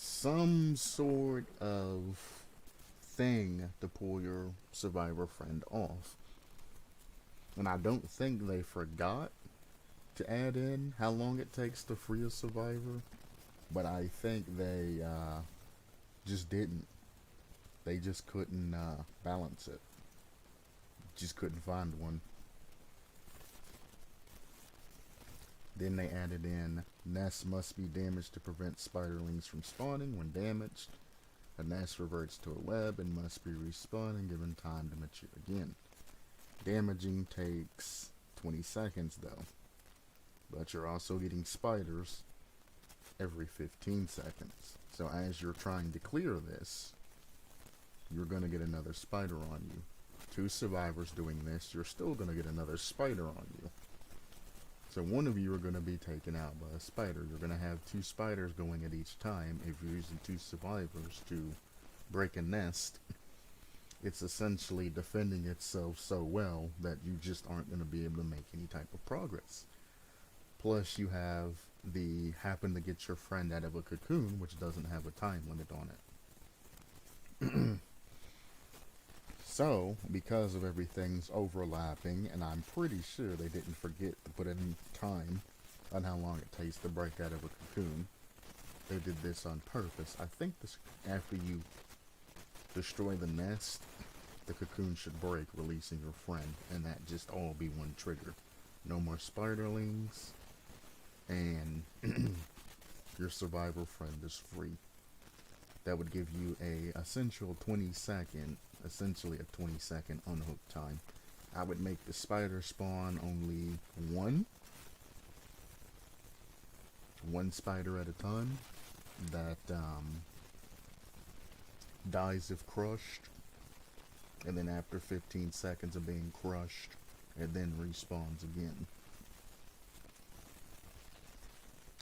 some sort of thing to pull your survivor friend off. And I don't think they forgot to add in how long it takes to free a survivor, but I think they just didn't. They just couldn't balance it. Just couldn't find one. Then they added in, nests must be damaged to prevent spiderlings from spawning. When damaged, a nest reverts to a web and must be respawned and given time to mature again. Damaging takes 20 seconds though, but you're also getting spiders every 15 seconds. So as you're trying to clear this, you're going to get another spider on you. 2 survivors doing this, you're still going to get another spider on you. So one of you are going to be taken out by a spider. You're going to have 2 spiders going at each time. If you're using 2 survivors to break a nest, it's essentially defending itself so well that you just aren't going to be able to make any type of progress. Plus you have the happen to get your friend out of a cocoon, which doesn't have a time limit on it. So, because of everything's overlapping, and I'm pretty sure they didn't forget to put any time on how long it takes to break out of a cocoon, they did this on purpose. I think this, after you destroy the nest, the cocoon should break, releasing your friend, and that just all be one trigger. No more spiderlings, and your survivor friend is free. That would give you essentially a 20-second unhook time. I would make the spider spawn only one spider at a time that dies if crushed, and then after 15 seconds of being crushed, it then respawns again.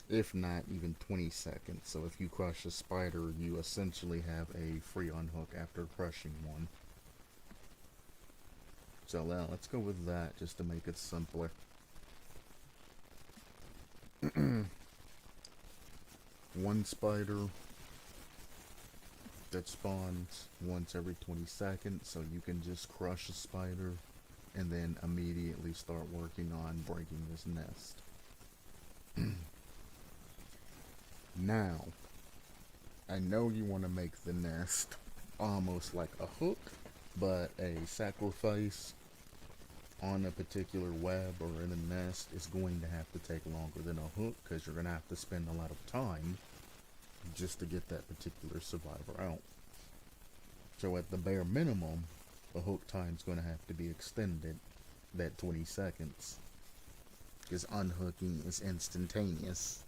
If not, even 20 seconds. So if you crush a spider, you essentially have a free unhook after crushing one. So let's go with that just to make it simpler. One spider that spawns once every 20 seconds, so you can just crush a spider and then immediately start working on breaking this nest. Now, I know you want to make the nest almost like a hook, but a sacrifice on a particular web or in a nest is going to have to take longer than a hook, because you're going to have to spend a lot of time just to get that particular survivor out. So at the bare minimum, the hook time's going to have to be extended that 20 seconds, because unhooking is instantaneous.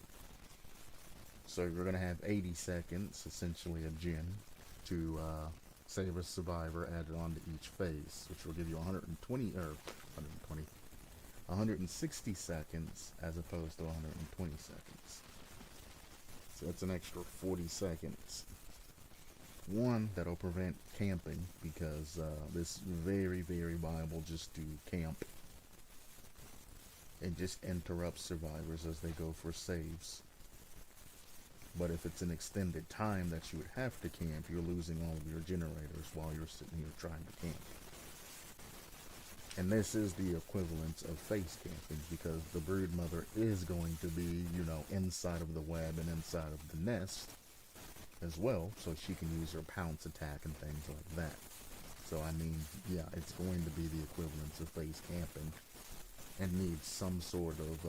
So you're going to have 80 seconds, essentially a gen, to save a survivor added onto each phase, which will give you 160 seconds as opposed to 120 seconds. So that's an extra 40 seconds. One, that'll prevent camping, because this is very, very viable just to camp and just interrupt survivors as they go for saves. But if it's an extended time that you would have to camp, you're losing all of your generators while you're sitting here trying to camp. And this is the equivalence of face camping, because the brood mother is going to be, inside of the web and inside of the nest as well, so she can use her pounce attack and things like that. So I mean, yeah, it's going to be the equivalence of face camping, and needs some sort of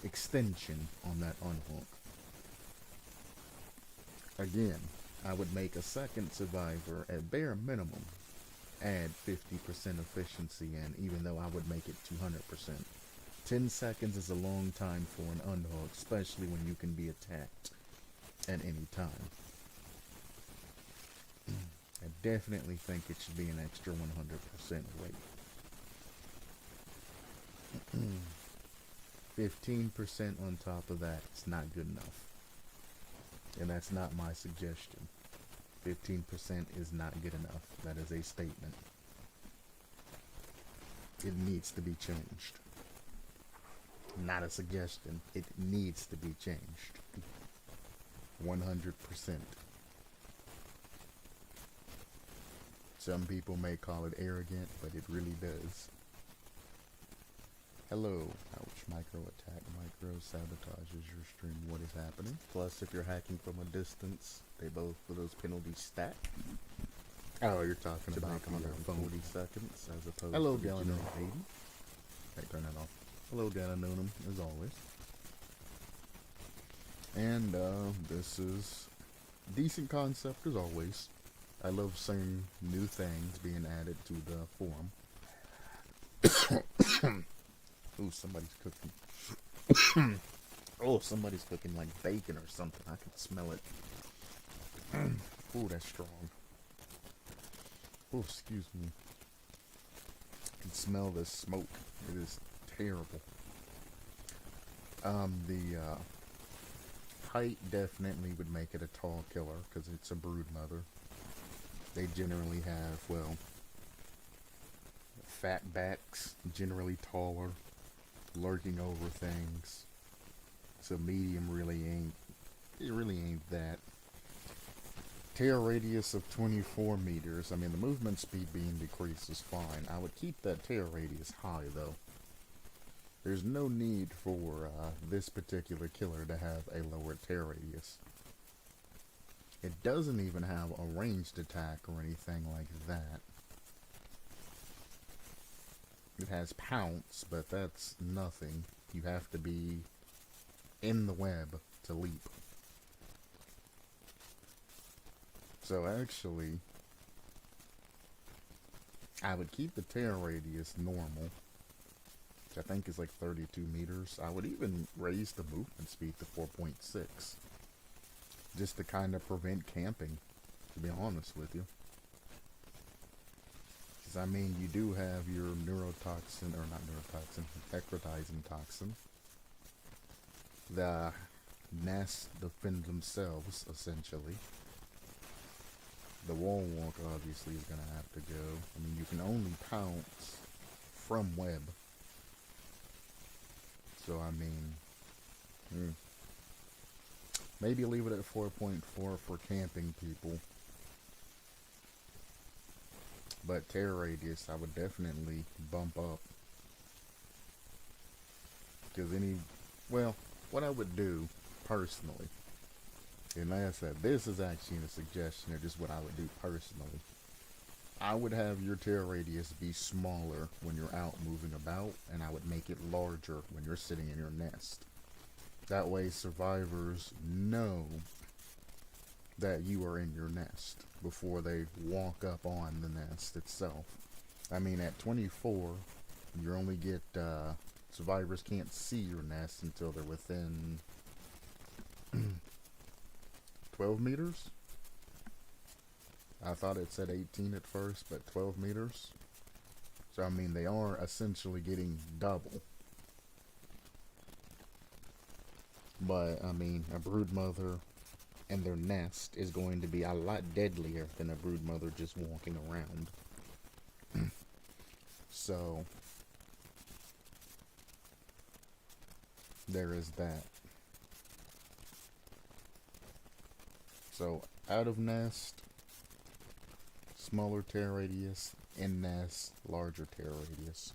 extension on that unhook. Again, I would make a second survivor at bare minimum add 50% efficiency in, even though I would make it 200%. 10 seconds is a long time for an unhook, especially when you can be attacked at any time. I definitely think it should be an extra 100% rate. 15% on top of that is not good enough. And that's not my suggestion. 15% is not good enough. That is a statement. It needs to be changed. Not a suggestion. It needs to be changed. 100%. Some people may call it arrogant, but it really does. Hello. Ouch. Micro attack. Micro sabotages your stream. What is happening? Plus, if you're hacking from a distance, they both of those penalties stack. Oh, you're talking about 140 seconds as opposed to Galanonim 80. Hey, turn that off. Hello, Galanonim, as always. And this is decent concept as always. I love seeing new things being added to the forum. Ooh, somebody's cooking. Oh, somebody's cooking like bacon or something. I can smell it. Ooh, that's strong. Oh, excuse me. I can smell the smoke. It is terrible. The height definitely would make it a tall killer, because it's a brood mother. They generally have, well, fat backs, generally taller, lurking over things. So medium really ain't that. Tail radius of 24 meters. I mean, the movement speed being decreased is fine. I would keep that tail radius high, though. There's no need for this particular killer to have a lower tail radius. It doesn't even have a ranged attack or anything like that. It has pounce, but that's nothing. You have to be in the web to leap. So actually, I would keep the tear radius normal, which I think is like 32 meters. I would even raise the movement speed to 4.6, just to kind of prevent camping, to be honest with you. Because I mean, you do have your neurotoxin, or not neurotoxin, necrotizing toxin. The nests defend themselves, essentially. The wall walk obviously is going to have to go. I mean, you can only pounce from web. So, I mean, maybe leave it at 4.4 for camping people. But tear radius, I would definitely bump up. Because well, what I would do, personally, and like I said, this is actually a suggestion of just what I would do personally. I would have your tear radius be smaller when you're out moving about, and I would make it larger when you're sitting in your nest. That way survivors know that you are in your nest before they walk up on the nest itself. I mean, at 24, you only get, survivors can't see your nest until they're within 12 meters? I thought it said 18 at first, but 12 meters. So, I mean, they are essentially getting double. But, I mean, a broodmother and their nest is going to be a lot deadlier than a broodmother just walking around. So, there is that. So, out of nest, smaller tear radius, in nest, larger tear radius.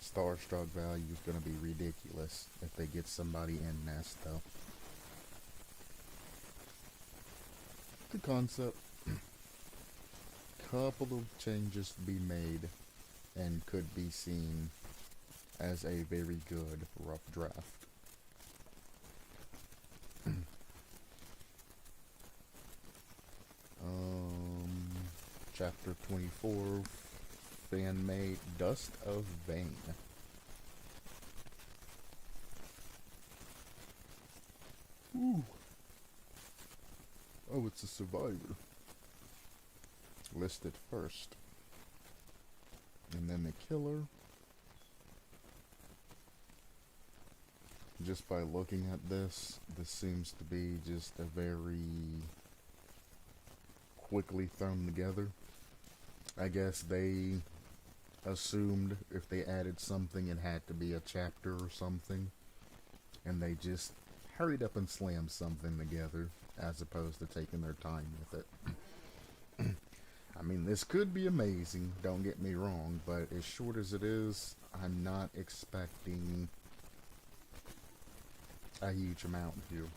Starstruck value is going to be ridiculous if they get somebody in nest, though. Good concept. Couple of changes to be made and could be seen as a very good rough draft. Chapter 24, fan-made Dust of Vein. Ooh. Oh, it's a survivor. Listed first. And then the killer. Just by looking at this seems to be just a very quickly thrown together. I guess they assumed if they added something it had to be a chapter or something, and they just hurried up and slammed something together as opposed to taking their time with it. I mean, this could be amazing, don't get me wrong, but as short as it is, I'm not expecting a huge amount here.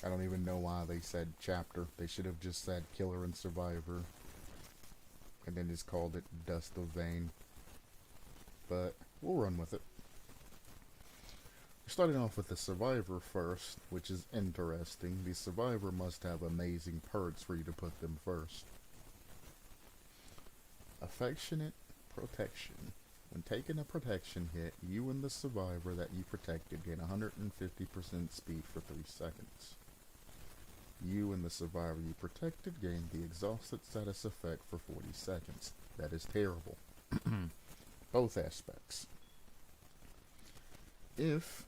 I don't even know why they said chapter. They should have just said killer and survivor, and then just called it Dust of Vein. But we'll run with it. We're starting off with the survivor first, which is interesting. The survivor must have amazing perks for you to put them first. Affectionate protection. When taking a protection hit, you and the survivor that you protected gain 150% speed for 3 seconds. You and the survivor you protected gain the exhausted status effect for 40 seconds. That is terrible. Both aspects. If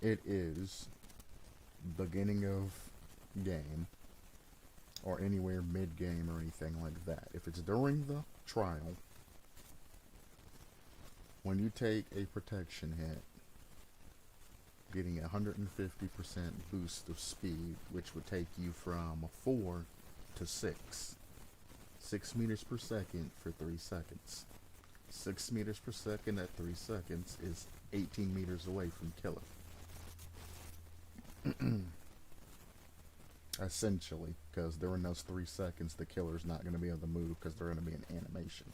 it is beginning of game, or anywhere mid-game or anything like that, if it's during the trial, when you take a protection hit, getting a 150% boost of speed, which would take you from 4 to 6. 6 meters per second for 3 seconds. 6 meters per second at 3 seconds is 18 meters away from killer. Essentially, because during those 3 seconds, the killer's not going to be able to move because they're going to be in animation.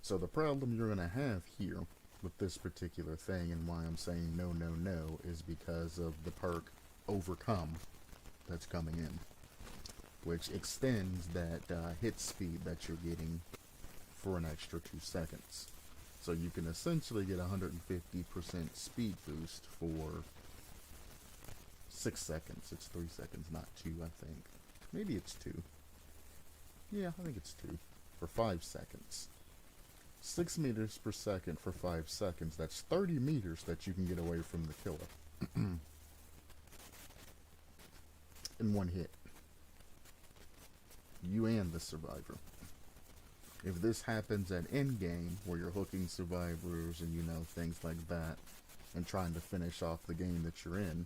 So the problem you're going to have here with this particular thing, and why I'm saying no, no, no, is because of the perk Overcome that's coming in, which extends that hit speed that you're getting for an extra 2 seconds. So you can essentially get 150% speed boost for 6 seconds. It's 3 seconds, not 2, I think. Maybe it's 2. Yeah, I think it's 2. For 5 seconds. 6 meters per second for 5 seconds. That's 30 meters that you can get away from the killer. In one hit. You and the survivor. If this happens at endgame, where you're hooking survivors and, you know, things like that, and trying to finish off the game that you're in,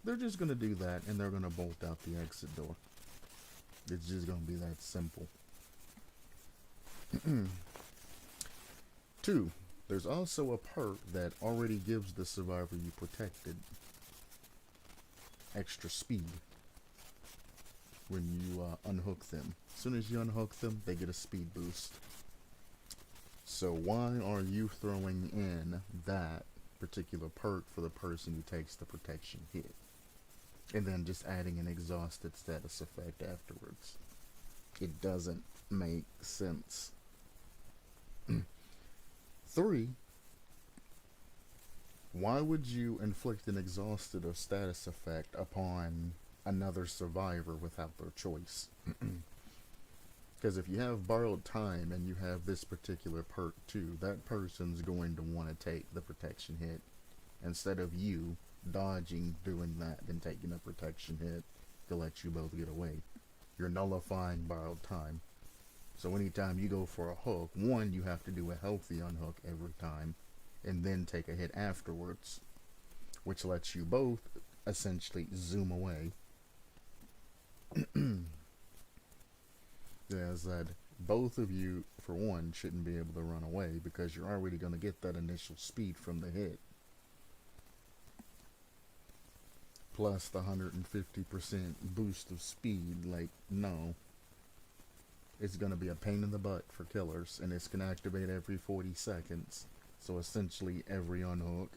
they're just going to do that, and they're going to bolt out the exit door. It's just going to be that simple. 2, there's also a perk that already gives the survivor you protected extra speed when you unhook them. As soon as you unhook them, they get a speed boost. So why are you throwing in that particular perk for the person who takes the protection hit? And then just adding an exhausted status effect afterwards. It doesn't make sense. 3, why would you inflict an exhausted or status effect upon another survivor without their choice? Because if you have borrowed time and you have this particular perk too, that person's going to want to take the protection hit instead of you dodging doing that and taking a protection hit to let you both get away. You're nullifying borrowed time. So anytime you go for a hook, 1, you have to do a healthy unhook every time and then take a hit afterwards, which lets you both essentially zoom away. As that, both of you, for 1, shouldn't be able to run away because you're already going to get that initial speed from the hit. Plus the 150% boost of speed. Like, no. It's going to be a pain in the butt for killers, and it's going to activate every 40 seconds. So essentially every unhook,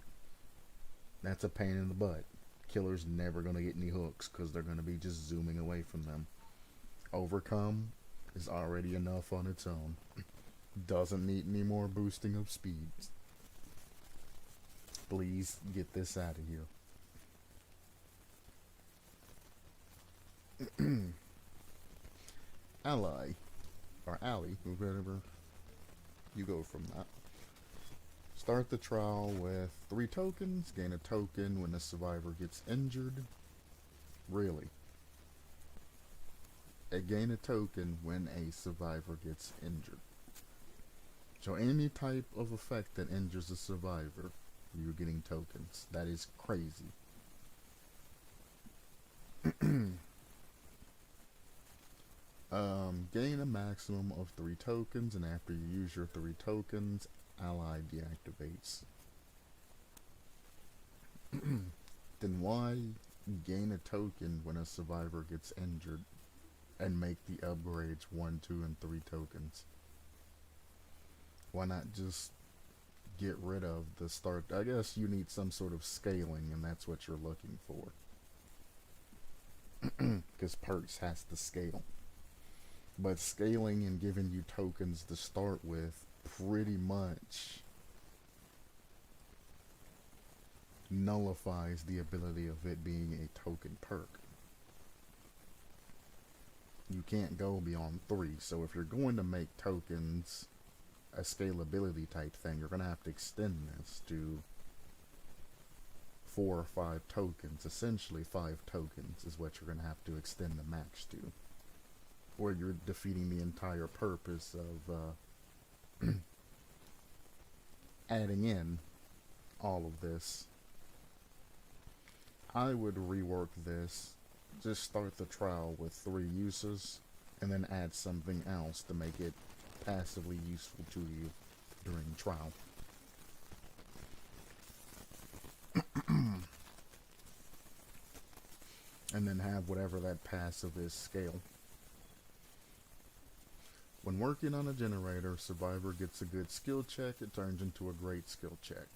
that's a pain in the butt. Killer's never going to get any hooks because they're going to be just zooming away from them. Overcome is already enough on its own. Doesn't need any more boosting of speeds. Please get this out of here. Ally, or ally, whatever you go from that. Start the trial with 3 tokens. Gain a token when the survivor gets injured. Really? Gain a token when a survivor gets injured. So any type of effect that injures a survivor, you're getting tokens. That is crazy. Gain a maximum of 3 tokens, and after you use your 3 tokens, ally deactivates. Then why gain a token when a survivor gets injured and make the upgrades 1, 2, and 3 tokens? Why not just get rid of the start? I guess you need some sort of scaling, and that's what you're looking for. Because perks has to scale. But scaling and giving you tokens to start with pretty much nullifies the ability of it being a token perk. You can't go beyond 3, so if you're going to make tokens a scalability type thing, you're going to have to extend this to 4 or 5 tokens. Essentially 5 tokens is what you're going to have to extend the max to, or you're defeating the entire purpose of adding in all of this. I would rework this. Just start the trial with 3 uses and then add something else to make it passively useful to you during trial. And then have whatever that passive is scale. When working on a generator, survivor gets a good skill check, it turns into a great skill check.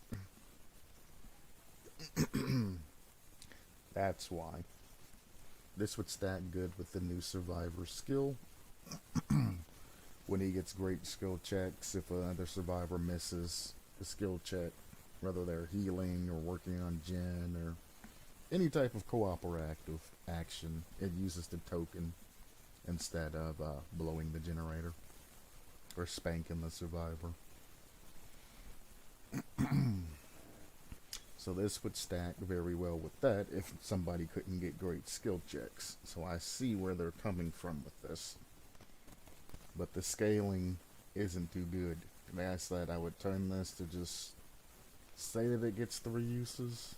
That's why. This would stack good with the new survivor skill. When he gets great skill checks, if another survivor misses the skill check, whether they're healing or working on gen or any type of cooperative action, it uses the token instead of blowing the generator or spanking the survivor. So this would stack very well with that if somebody couldn't get great skill checks. So I see where they're coming from with this. But the scaling isn't too good. And I said I would turn this to just say that it gets 3 uses.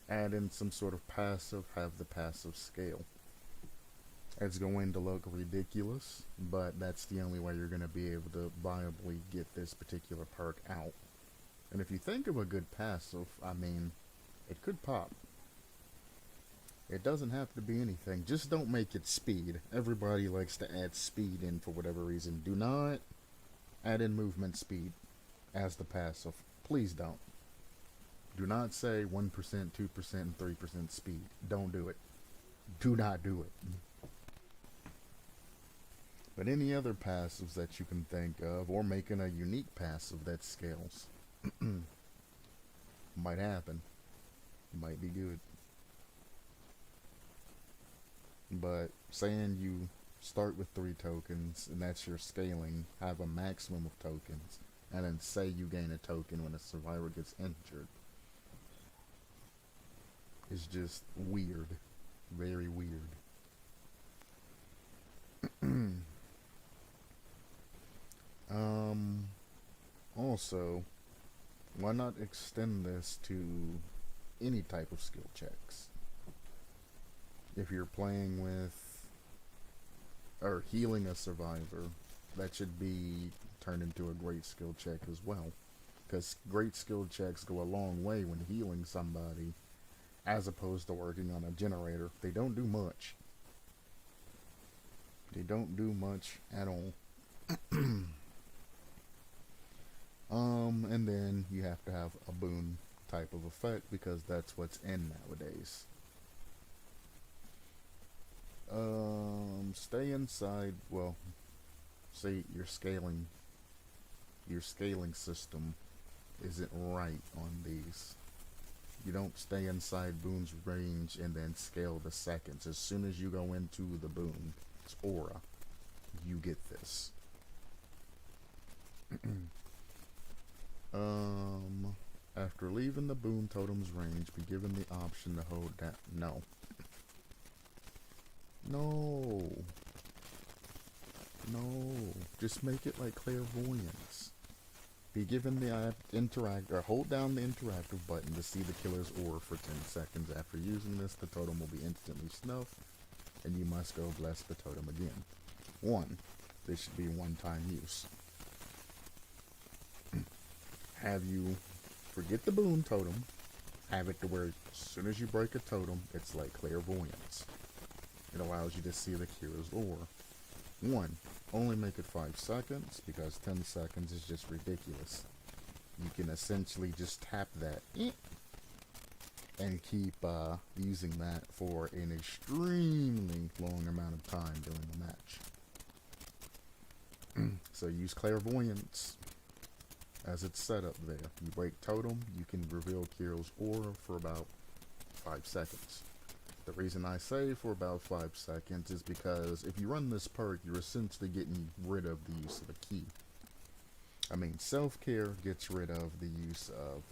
Add in some sort of passive, have the passive scale. It's going to look ridiculous, but that's the only way you're going to be able to viably get this particular perk out. And if you think of a good passive, I mean, it could pop. It doesn't have to be anything. Just don't make it speed. Everybody likes to add speed in for whatever reason. Do not add in movement speed as the passive. Please don't. Do not say 1%, 2%, and 3% speed. Don't do it. Do not do it. But any other passives that you can think of, or making a unique passive that scales, might happen. Might be good. But saying you start with 3 tokens, and that's your scaling, have a maximum of tokens, and then say you gain a token when a survivor gets injured, is just weird. Very weird. Also, why not extend this to any type of skill checks? If you're playing with or healing a survivor, that should be turned into a great skill check as well, because great skill checks go a long way when healing somebody, as opposed to working on a generator. They don't do much. They don't do much at all. And then you have to have a boon type of effect, because that's what's in nowadays. Stay inside. Well, say your scaling system isn't right on these. You don't stay inside boon's range and then scale the seconds. As soon as you go into the boon's aura, you get this. After leaving the boon totem's range, be given the option to hold down. No. Just make it like clairvoyance. Be given the hold down the interactive button to see the killer's aura for 10 seconds. After using this, the totem will be instantly snuffed, and you must go bless the totem again. 1. This should be one-time use. Have you forget the boon totem, have it to where as soon as you break a totem, it's like clairvoyance. It allows you to see the killer's aura. 1. Only make it 5 seconds, because 10 seconds is just ridiculous. You can essentially just tap that and keep using that for an extremely long amount of time during the match. So use clairvoyance as it's set up there. You break totem, you can reveal Kirill's aura for about 5 seconds. The reason I say for about 5 seconds is because if you run this perk, you're essentially getting rid of the use of a key. I mean, self-care gets rid of the use of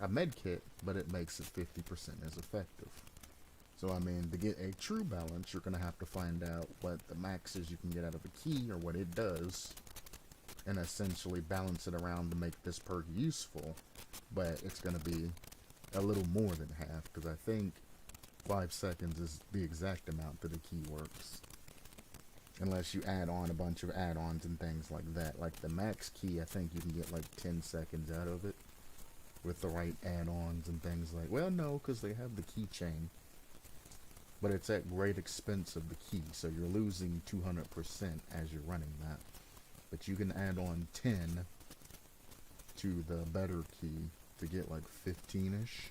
a med kit, but it makes it 50% as effective. So I mean, to get a true balance, you're going to have to find out what the max is you can get out of a key, or what it does, and essentially balance it around to make this perk useful. But it's going to be a little more than half, because I think 5 seconds is the exact amount that a key works. Unless you add on a bunch of add-ons and things like that. Like the max key, I think you can get like 10 seconds out of it with the right add-ons and things like, well, no, because they have the keychain. but it's at great expense of the key, so you're losing 200% as you're running that. But you can add on 10 to the better key to get like 15-ish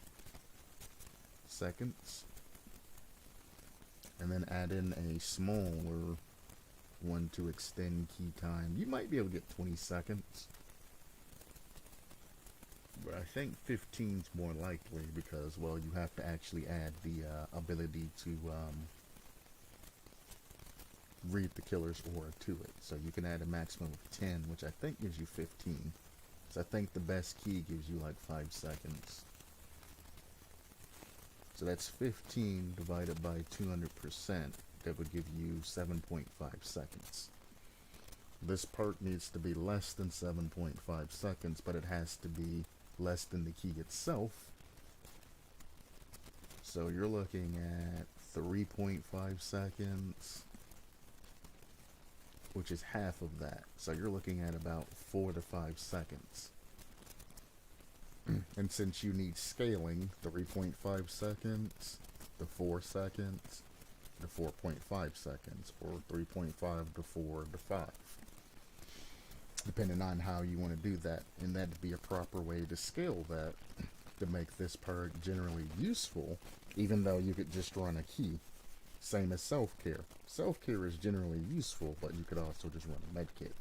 seconds, and then add in a smaller one to extend key time. You might be able to get 20 seconds, but I think 15's more likely because, well, you have to actually add the ability to read the killer's aura to it. So you can add a maximum of 10, which I think gives you 15. So I think the best key gives you like 5 seconds. So that's 15 divided by 200%. That would give you 7.5 seconds. This perk needs to be less than 7.5 seconds, but it has to be less than the key itself. So you're looking at 3.5 seconds, which is half of that. So you're looking at about 4 to 5 seconds. And since you need scaling, 3.5 seconds, to 4 seconds, to 4.5 seconds, or 3.5 to 4 to 5. Depending on how you want to do that. And that'd be a proper way to scale that to make this perk generally useful, even though you could just run a key. Same as self-care. Self-care is generally useful, but you could also just run a medkit.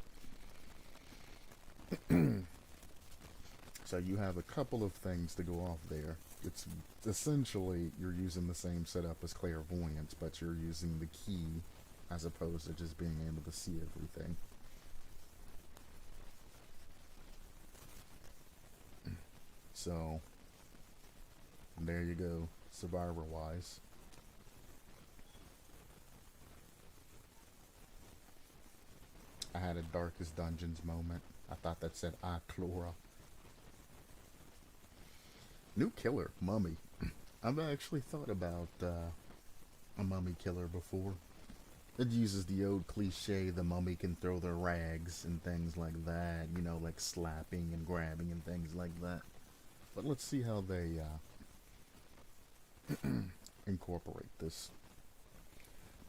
So you have a couple of things to go off there. It's essentially you're using the same setup as clairvoyance, but you're using the key as opposed to just being able to see everything. So there you go, survivor wise. I had a Darkest Dungeons moment. I thought that said Chlora. New killer, mummy. I've actually thought about a mummy killer before. It uses the old cliche, the mummy can throw their rags and things like that, you know, like slapping and grabbing and things like that. But let's see how they incorporate this.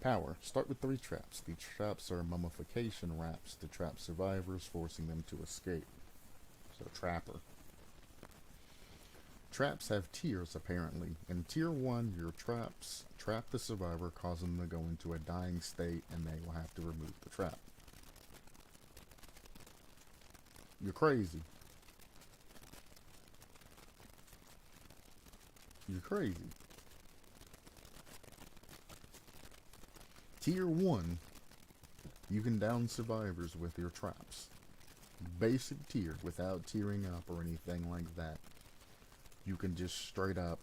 Power. Start with 3 traps. The traps are mummification wraps to trap survivors, forcing them to escape. So, trapper. Traps have tiers, apparently. In tier 1, your traps trap the survivor, causing them to go into a dying state, and they will have to remove the trap. You're crazy. You're crazy. Tier 1, you can down survivors with your traps. Basic tier, without tiering up or anything like that. You can just straight up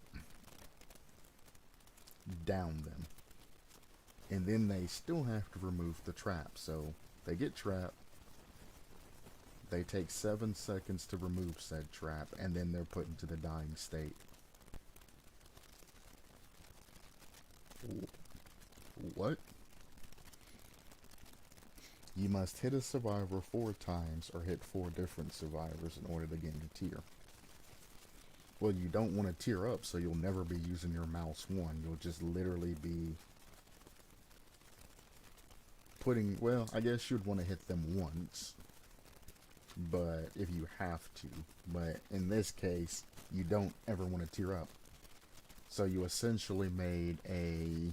down them. And then they still have to remove the trap. So they get trapped. They take 7 seconds to remove said trap, and then they're put into the dying state. What? You must hit a survivor 4 times or hit 4 different survivors in order to gain a tier. Well, you don't want to tier up, so you'll never be using your mouse 1. You'll just literally be putting, well, I guess you'd want to hit them once, but if you have to. But in this case, you don't ever want to tier up. So you essentially made a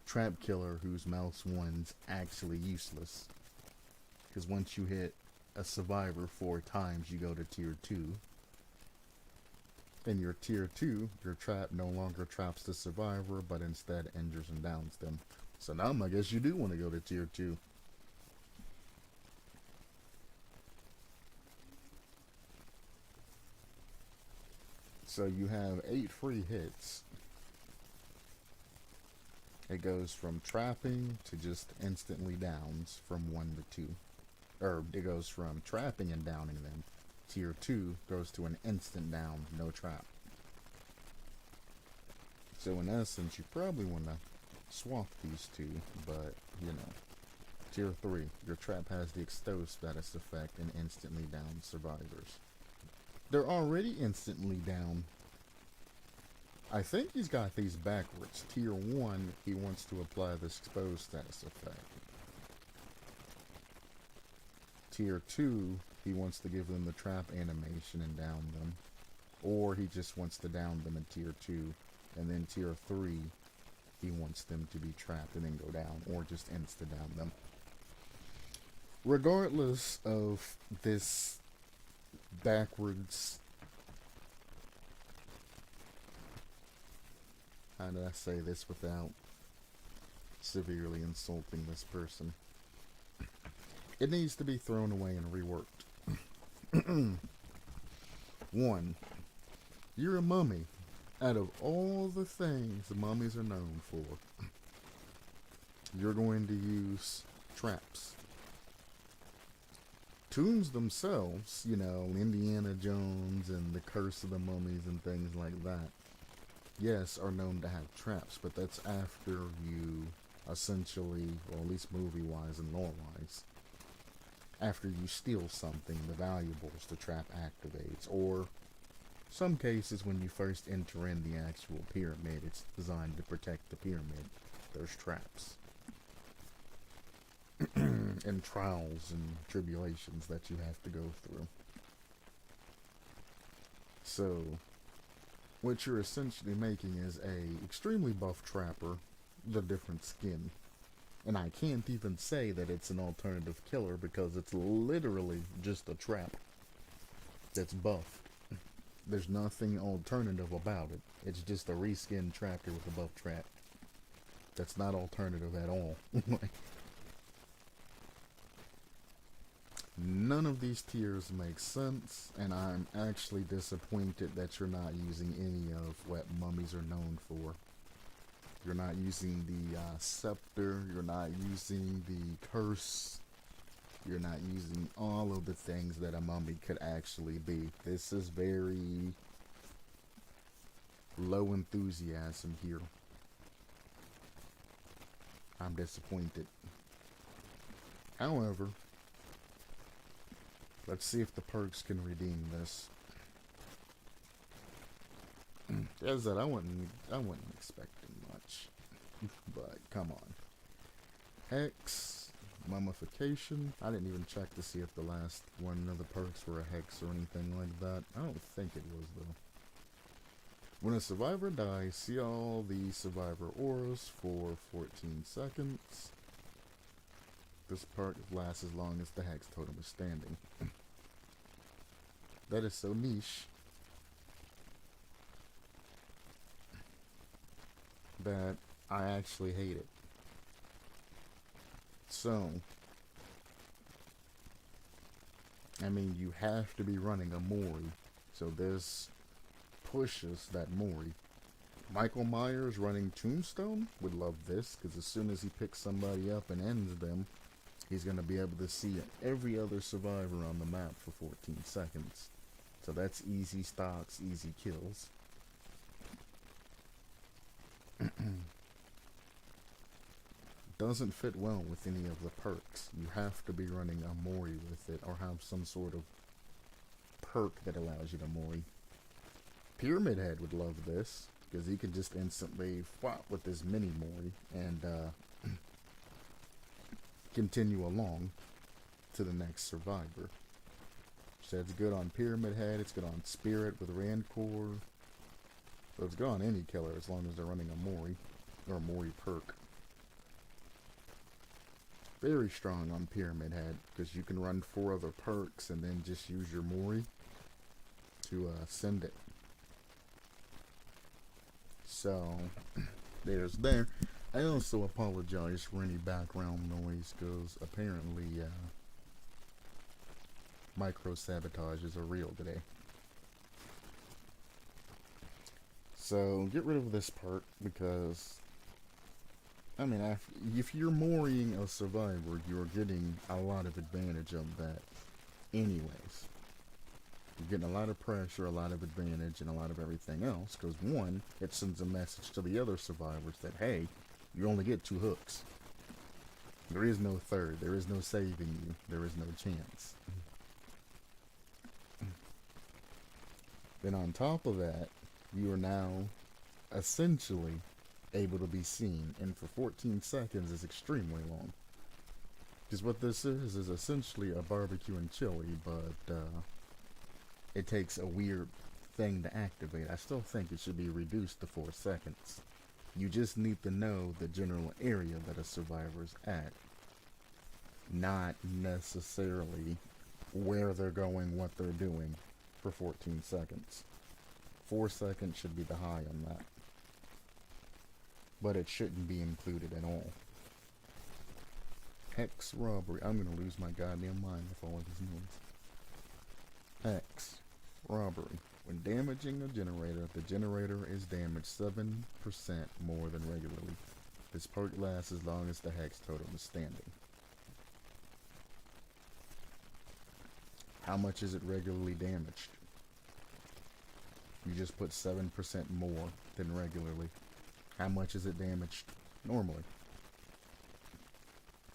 trap killer whose mouse 1's actually useless. Because once you hit a survivor 4 times, you go to tier 2. In your tier 2, your trap no longer traps the survivor, but instead injures and downs them. So now I guess you do want to go to tier 2. So you have 8 free hits. It goes from trapping to just instantly downs from 1 to 2. Or it goes from trapping and downing them. Tier 2 goes to an instant down, no trap. So in essence, you probably want to swap these 2, but, you know. Tier 3, your trap has the extol status effect and instantly down survivors. They're already instantly down. I think he's got these backwards. Tier 1, he wants to apply this exposed status effect. Tier 2, he wants to give them the trap animation and down them. Or he just wants to down them in Tier 2. And then Tier 3, he wants them to be trapped and then go down. Or just insta-down them. Regardless of this backwards... How do I say this without severely insulting this person? It needs to be thrown away and reworked. 1. You're a mummy. Out of all the things the mummies are known for, you're going to use traps. Tombs themselves, you know, Indiana Jones and the Curse of the Mummies and things like that, yes, are known to have traps, but that's after you essentially, or at least movie-wise and lore-wise, after you steal something, the valuables, the trap activates, or some cases when you first enter in the actual pyramid, it's designed to protect the pyramid. There's traps. And trials and tribulations that you have to go through. So, what you're essentially making is a extremely buff trapper with a different skin. And I can't even say that it's an alternative killer because it's literally just a trap that's buffed. There's nothing alternative about it. It's just a reskinned trapper with a buff trap. That's not alternative at all. None of these tiers make sense, and I'm actually disappointed that you're not using any of what mummies are known for. You're not using the scepter, you're not using the curse, you're not using all of the things that a mummy could actually be. This is very low enthusiasm here. I'm disappointed. However, let's see if the perks can redeem this. As that, I wasn't expecting much, but come on. Hex, mummification. I didn't even check to see if the last one of the perks were a hex or anything like that. I don't think it was though. When a survivor dies, see all the survivor auras for 14 seconds. This perk lasts as long as the hex totem is standing. That is so niche that I actually hate it. So, I mean, you have to be running a Mori, so this pushes that Mori. Michael Myers running Tombstone would love this, because as soon as he picks somebody up and ends them, he's going to be able to see every other survivor on the map for 14 seconds. So that's easy stocks, easy kills. Doesn't fit well with any of the perks. You have to be running a Mori with it, or have some sort of perk that allows you to Mori. Pyramid Head would love this, because he can just instantly swap with his mini Mori and continue along to the next survivor. So it's good on Pyramid Head, it's good on Spirit with Rancor. So it's good on any killer as long as they're running a Mori, or a Mori perk. Very strong on Pyramid Head, because you can run 4 other perks and then just use your Mori to send it. So, there's there. I also apologize for any background noise, because apparently micro-sabotages are real today. So, get rid of this perk, because, I mean, if you're Moriing a survivor, you're getting a lot of advantage of that anyways. You're getting a lot of pressure, a lot of advantage, and a lot of everything else, because one, it sends a message to the other survivors that, hey, you only get 2 hooks. There is no third. There is no saving you. There is no chance. Then on top of that, you are now essentially able to be seen, and for 14 seconds is extremely long. Because what this is essentially a barbecue and chili, but it takes a weird thing to activate. I still think it should be reduced to 4 seconds. You just need to know the general area that a survivor is at, not necessarily where they're going, what they're doing for 14 seconds. 4 seconds should be the high on that. But it shouldn't be included at all. Hex Robbery. I'm gonna lose my goddamn mind with all of this noise. Hex Robbery. When damaging a generator, the generator is damaged 7% more than regularly. This perk lasts as long as the hex totem is standing. How much is it regularly damaged? You just put 7% more than regularly. How much is it damaged normally?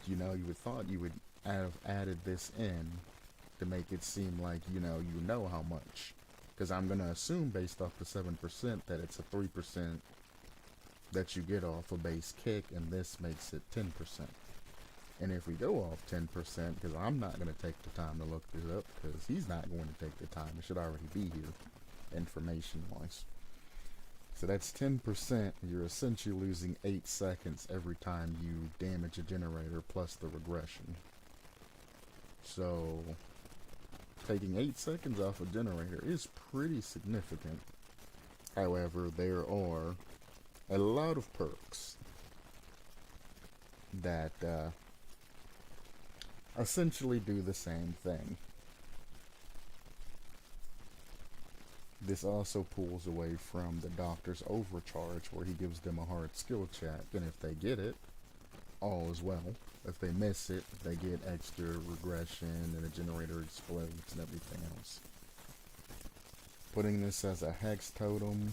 You know, you would thought you would have added this in to make it seem like, you know how much. Because I'm going to assume based off the 7% that it's a 3% that you get off a base kick, and this makes it 10%. And if we go off 10%, because I'm not going to take the time to look this up, because he's not going to take the time. It should already be here, information-wise. So that's 10%. You're essentially losing 8 seconds every time you damage a generator plus the regression. So taking 8 seconds off a generator is pretty significant. However, there are a lot of perks that essentially do the same thing. This also pulls away from the doctor's overcharge, where he gives them a hard skill check, and if they get it, all is well. If they miss it, they get extra regression, and the generator explodes and everything else. Putting this as a hex totem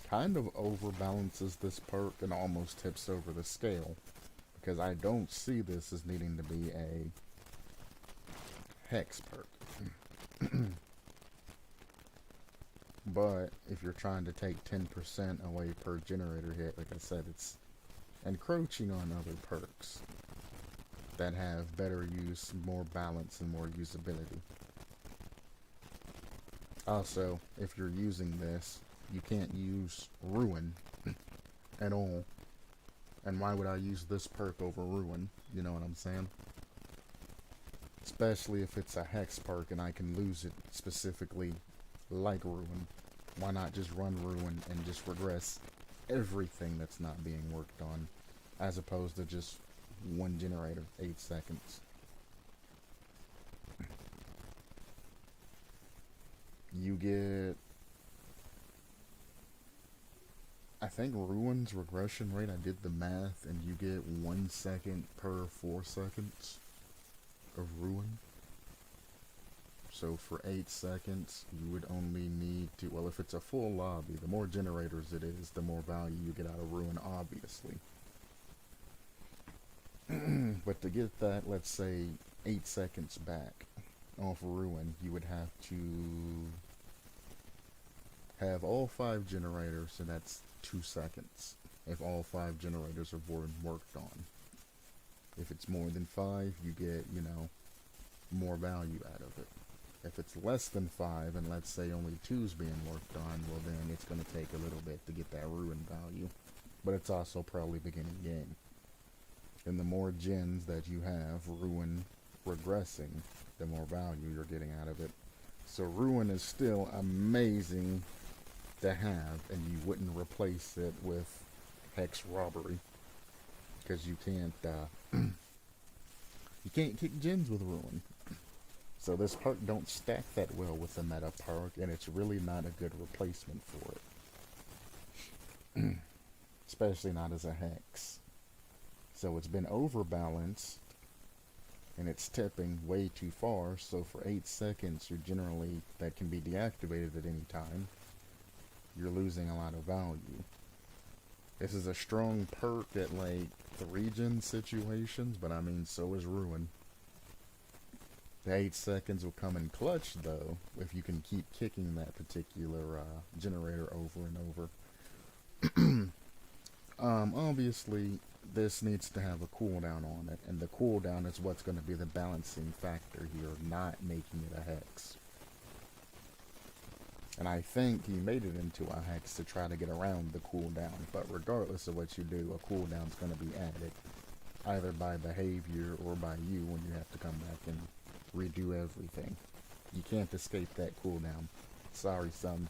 kind of overbalances this perk and almost tips over the scale, because I don't see this as needing to be a hex perk. But if you're trying to take 10% away per generator hit, like I said, it's encroaching on other perks that have better use, more balance, and more usability. Also, if you're using this, you can't use Ruin at all. And why would I use this perk over Ruin? You know what I'm saying? Especially if it's a hex perk and I can lose it specifically like Ruin. Why not just run Ruin and just regress everything that's not being worked on, as opposed to just one generator, 8 seconds. You get, I think Ruin's regression rate, I did the math, and you get 1 second per 4 seconds of Ruin. So for 8 seconds, you would only need to, well, if it's a full lobby, the more generators it is, the more value you get out of Ruin, obviously. But to get that, let's say, 8 seconds back off Ruin, you would have to have all 5 generators, and that's 2 seconds, if all 5 generators are worked on. If it's more than 5, you get, more value out of it. If it's less than 5, and let's say only 2's being worked on, well then it's going to take a little bit to get that Ruin value. But it's also probably beginning game. And the more gens that you have Ruin regressing, the more value you're getting out of it. So Ruin is still amazing to have, and you wouldn't replace it with Hex Robbery. Because you can't kick gens with Ruin. So this perk don't stack that well with the meta perk, and it's really not a good replacement for it. Especially not as a hex. So it's been overbalanced, and it's tipping way too far, so for 8 seconds that can be deactivated at any time, you're losing a lot of value. This is a strong perk at like 3 gen situations, but I mean so is Ruin. The 8 seconds will come in clutch, though, if you can keep kicking that particular generator over and over. Obviously, this needs to have a cooldown on it, and the cooldown is what's going to be the balancing factor here, not making it a hex. And I think he made it into a hex to try to get around the cooldown, but regardless of what you do, a cooldown's going to be added, either by behavior or by you when you have to come back and redo everything. You can't escape that cooldown. Sorry, son.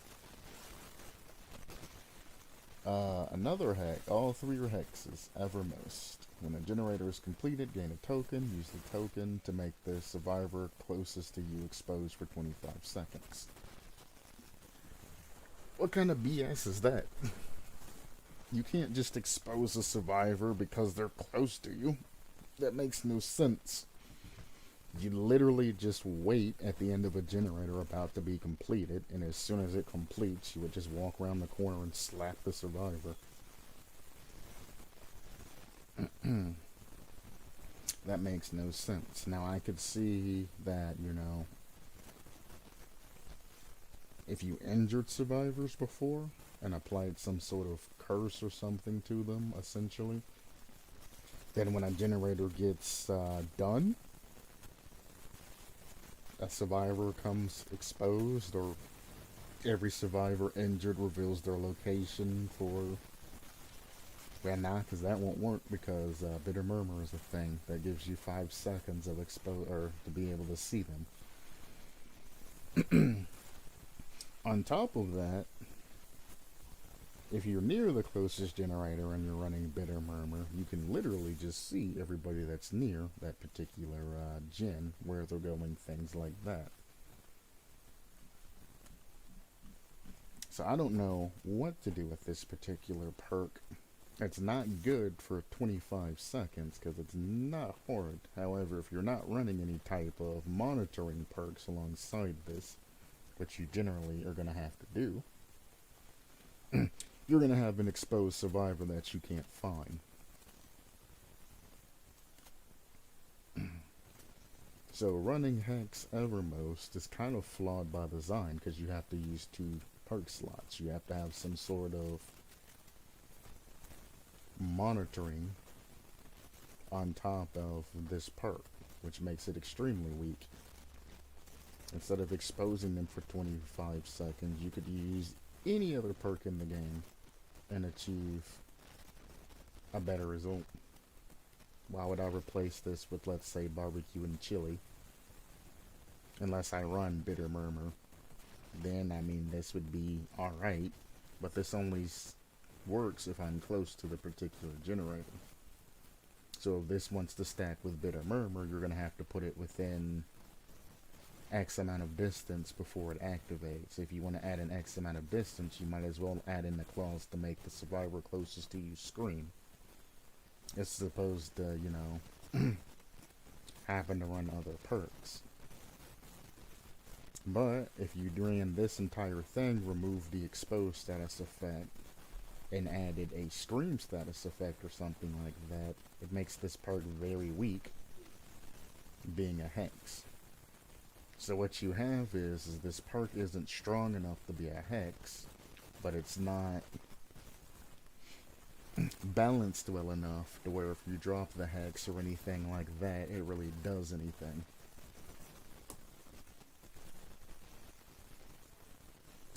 Another hex. All three are hexes, evermost. When a generator is completed, gain a token. Use the token to make the survivor closest to you exposed for 25 seconds. What kind of BS is that? You can't just expose a survivor because they're close to you. That makes no sense. You literally just wait at the end of a generator about to be completed, and as soon as it completes, you would just walk around the corner and slap the survivor. That makes no sense. Now, I could see that, you know, if you injured survivors before and applied some sort of curse or something to them, essentially, then when a generator gets done, a survivor comes exposed, or every survivor injured reveals their location for... Well, nah, because that won't work, because Bitter Murmur is a thing that gives you 5 seconds of or to be able to see them. On top of that, if you're near the closest generator and you're running Bitter Murmur, you can literally just see everybody that's near that particular gen, where they're going, things like that. So I don't know what to do with this particular perk. It's not good for 25 seconds because it's not hard. However, if you're not running any type of monitoring perks alongside this, which you generally are going to have to do, you're going to have an exposed survivor that you can't find. So running Hex Evermost is kind of flawed by design because you have to use 2 perk slots. You have to have some sort of monitoring on top of this perk, which makes it extremely weak. Instead of exposing them for 25 seconds, you could use any other perk in the game and achieve a better result. Why would I replace this with, let's say, barbecue and chili? Unless I run Bitter Murmur. Then, I mean, this would be alright, but this only works if I'm close to the particular generator. So if this wants to stack with Bitter Murmur, you're going to have to put it within X amount of distance before it activates. If you want to add an X amount of distance, you might as well add in the clause to make the survivor closest to you scream. It's supposed to, you know, happen to run other perks. But if you ran this entire thing, remove the exposed status effect, and added a scream status effect or something like that, it makes this perk very weak, being a hex. So what you have is this perk isn't strong enough to be a hex, but it's not balanced well enough to where if you drop the hex or anything like that, it really does anything.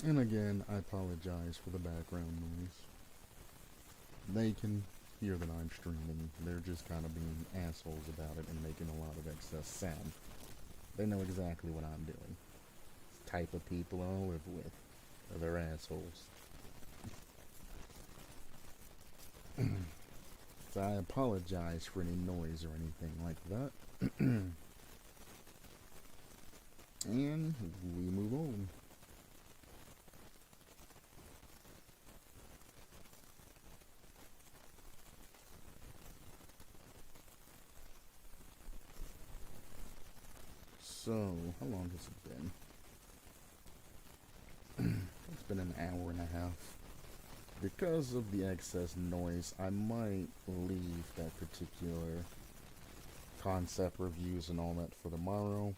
And again, I apologize for the background noise. They can hear that I'm streaming. They're just kind of being assholes about it and making a lot of excess sound. They know exactly what I'm doing. It's the type of people I live with. They're assholes. So I apologize for any noise or anything like that. And we move on. So, how long has it been? It's been an hour and a half. Because of the excess noise, I might leave that particular concept reviews and all that for tomorrow.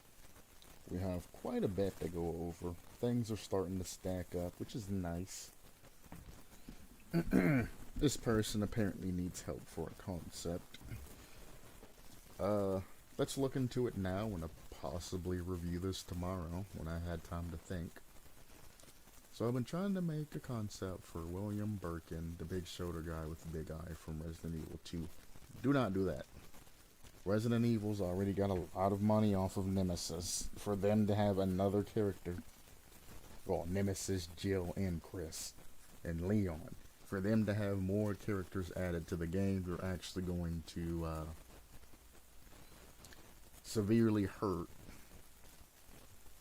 We have quite a bit to go over. Things are starting to stack up, which is nice. This person apparently needs help for a concept. Let's look into it now and possibly review this tomorrow when I had time to think. So I've been trying to make a concept for William Birkin, the big shoulder guy with the big eye from Resident Evil 2. Do not do that. Resident Evil's already got a lot of money off of Nemesis. For them to have another character, well, Nemesis, Jill, and Chris, and Leon. For them to have more characters added to the game, you're actually going to severely hurt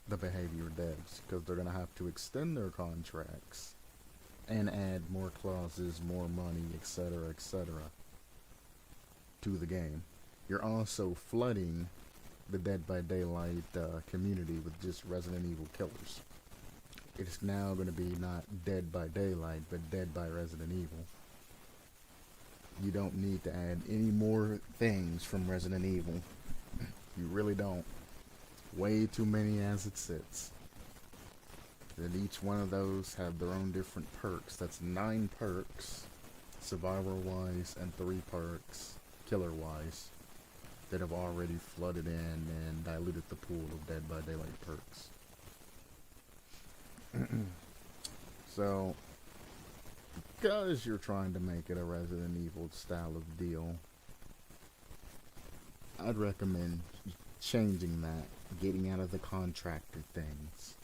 the behavior devs, because they're going to have to extend their contracts and add more clauses, more money, etc., to the game. You're also flooding the Dead by Daylight community with just Resident Evil killers. It's now going to be not Dead by Daylight, but Dead by Resident Evil. You don't need to add any more things from Resident Evil. You really don't. Way too many as it sits. And each one of those have their own different perks. That's 9 perks, survivor-wise, and 3 perks, killer-wise, that have already flooded in and diluted the pool of Dead by Daylight perks. So, because you're trying to make it a Resident Evil style of deal, I'd recommend changing that, getting out of the contractor things,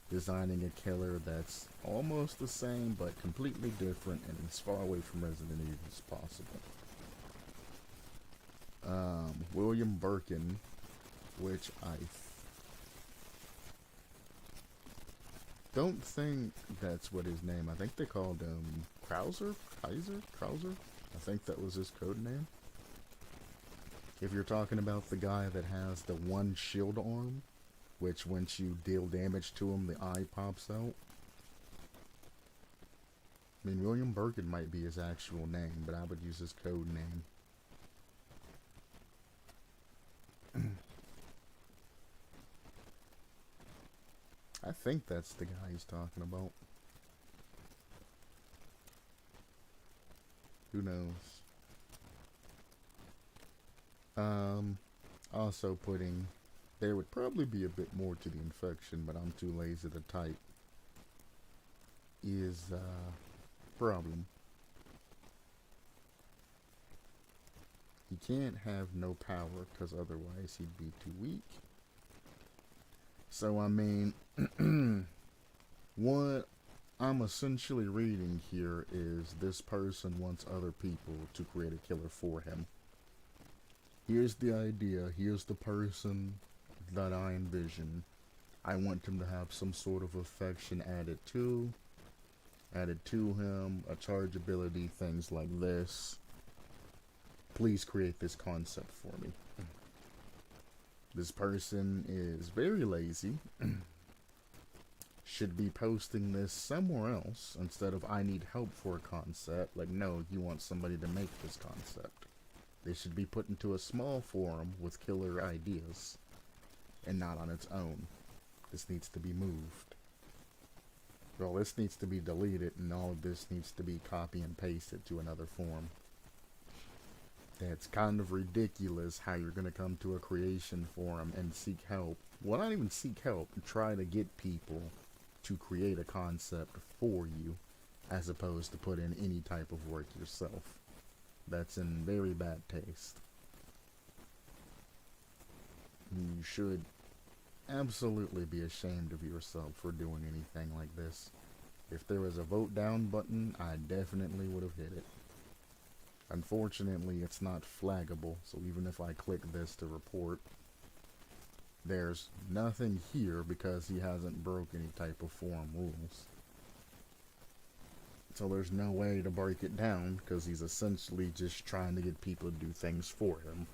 designing a killer that's almost the same but completely different and as far away from Resident Evil as possible. William Birkin, which I don't think that's what his name. I think they called him Krauser? Krauser? I think that was his code name. If you're talking about the guy that has the one shield arm, which once you deal damage to him, the eye pops out. I mean, William Birkin might be his actual name, but I would use his code name. I think that's the guy he's talking about. Who knows? Also putting, there would probably be a bit more to the infection, but I'm too lazy to type, is problem. He can't have no power, because otherwise he'd be too weak. So, I mean, what I'm essentially reading here is this person wants other people to create a killer for him. Here's the idea, here's the person that I envision. I want him to have some sort of affection added to him, a charge ability, things like this. Please create this concept for me. This person is very lazy. Should be posting this somewhere else instead of I need help for a concept. Like, no, you want somebody to make this concept. They should be put into a small forum with killer ideas and not on its own. This needs to be moved. Well, this needs to be deleted and all of this needs to be copy and pasted to another forum. It's kind of ridiculous how you're going to come to a creation forum and seek help. Well, not even seek help, try to get people to create a concept for you as opposed to put in any type of work yourself. That's in very bad taste. You should absolutely be ashamed of yourself for doing anything like this. If there was a vote down button, I definitely would have hit it. Unfortunately, it's not flaggable, so even if I click this to report, there's nothing here because he hasn't broke any type of forum rules. So there's no way to break it down because he's essentially just trying to get people to do things for him.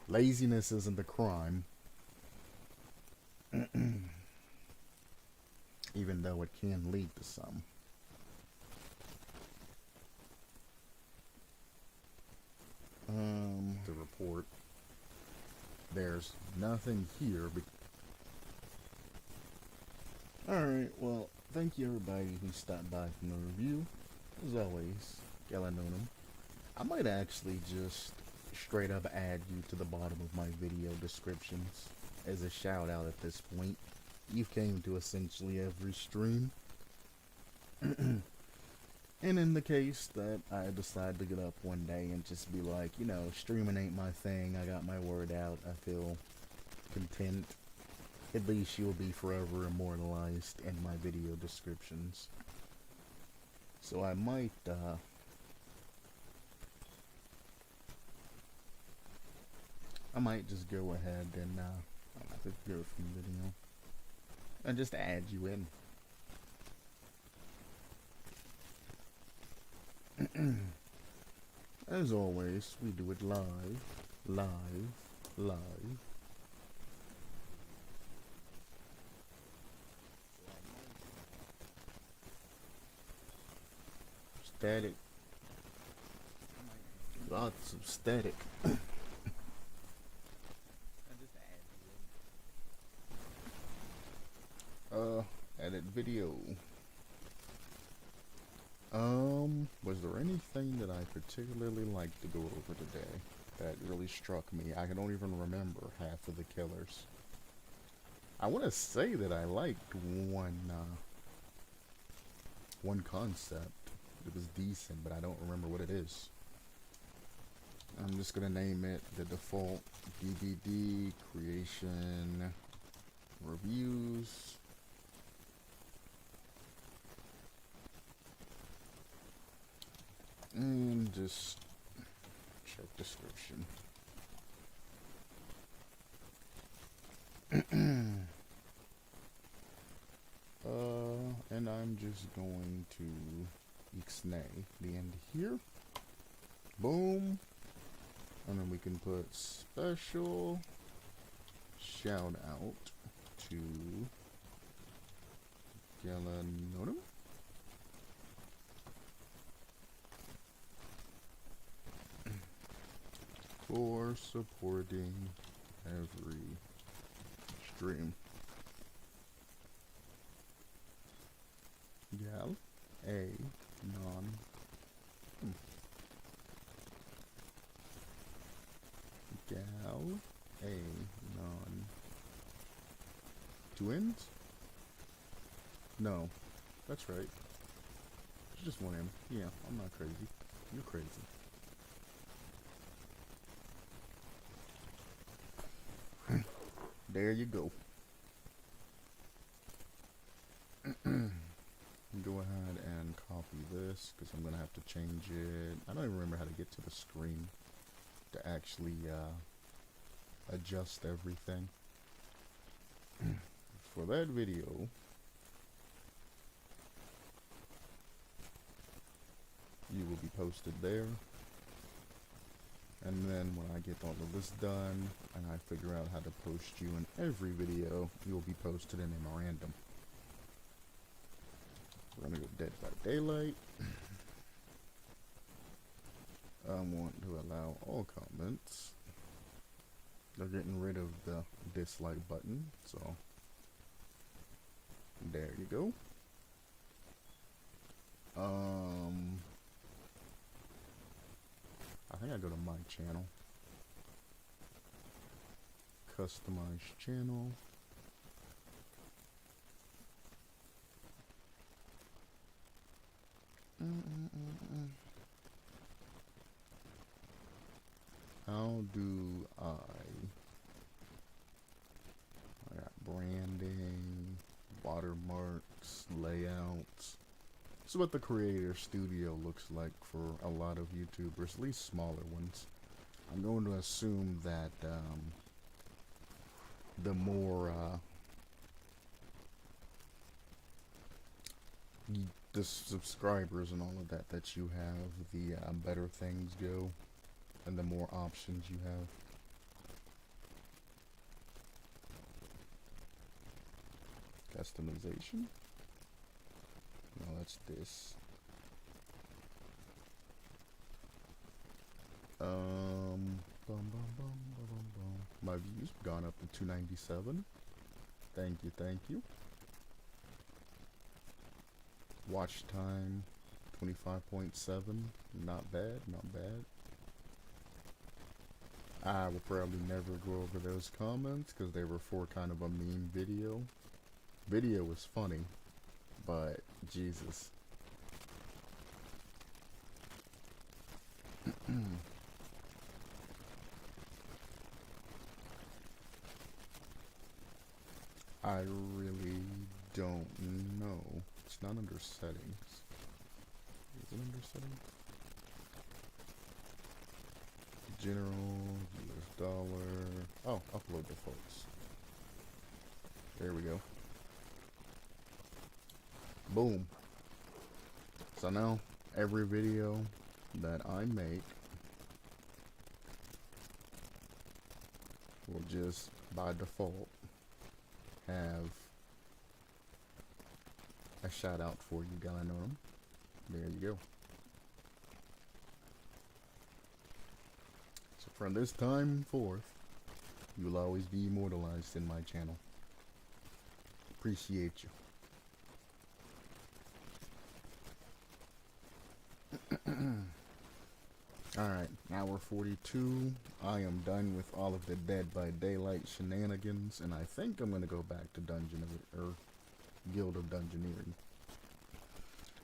Laziness isn't a crime. Even though it can lead to some. To report, there's nothing here. Alright, well, thank you everybody who stopped by from the review. As always, Galanonim. I might actually just straight up add you to the bottom of my video descriptions as a shout out at this point. You've came to essentially every stream. And in the case that I decide to get up one day and just be like, you know, streaming ain't my thing, I got my word out, I feel content, at least you'll be forever immortalized in my video descriptions. So I might, just go ahead and, I have to go from video, and just add you in. As always, we do it live. Static. Lots of static. Edit video. Was there anything that I particularly liked to go over today that really struck me? I don't even remember half of the killers. I want to say that I liked one concept. It was decent, but I don't remember what it is. I'm just gonna name it the default DBD Creation Reviews. And just check description. And I'm just going to ixnay the end here. Boom. And then we can put special shout out to Galanonim. For supporting every stream. Gal a non Gal a non twins? No, that's right. It's just one M. Yeah, I'm not crazy. You're crazy. There you go. Go ahead and copy this because I'm gonna have to change it. I don't even remember how to get to the screen to actually adjust everything. For that video, you will be posted there. And then when I get all of this done and I figure out how to post you in every video, you will be posted in a memorandum. We're gonna go Dead by Daylight. I want to allow all comments. They're getting rid of the dislike button, so there you go. I think I go to my channel. Customize channel. How do I got branding, watermarks, layouts. This is what the creator studio looks like for a lot of YouTubers, at least smaller ones. I'm going to assume that the more the subscribers and all of that you have, the better things go and the more options you have. Customization? No, that's this. My views have gone up to 297. Thank you, thank you. Watch time 25.7. Not bad, not bad. I will probably never go over those comments because they were for kind of a meme video. Video was funny, but Jesus. I really don't know. It's not under settings. Is it under settings? General, US dollar. Oh, upload defaults. There we go. Boom. So now every video that I make will just by default have a shout out for you, Galanonim. There you go. So from this time forth, you will always be immortalized in my channel. Appreciate you. Alright, hour 42. I am done with all of the Dead by Daylight shenanigans, and I think I'm gonna go back to Guild of Dungeoneering.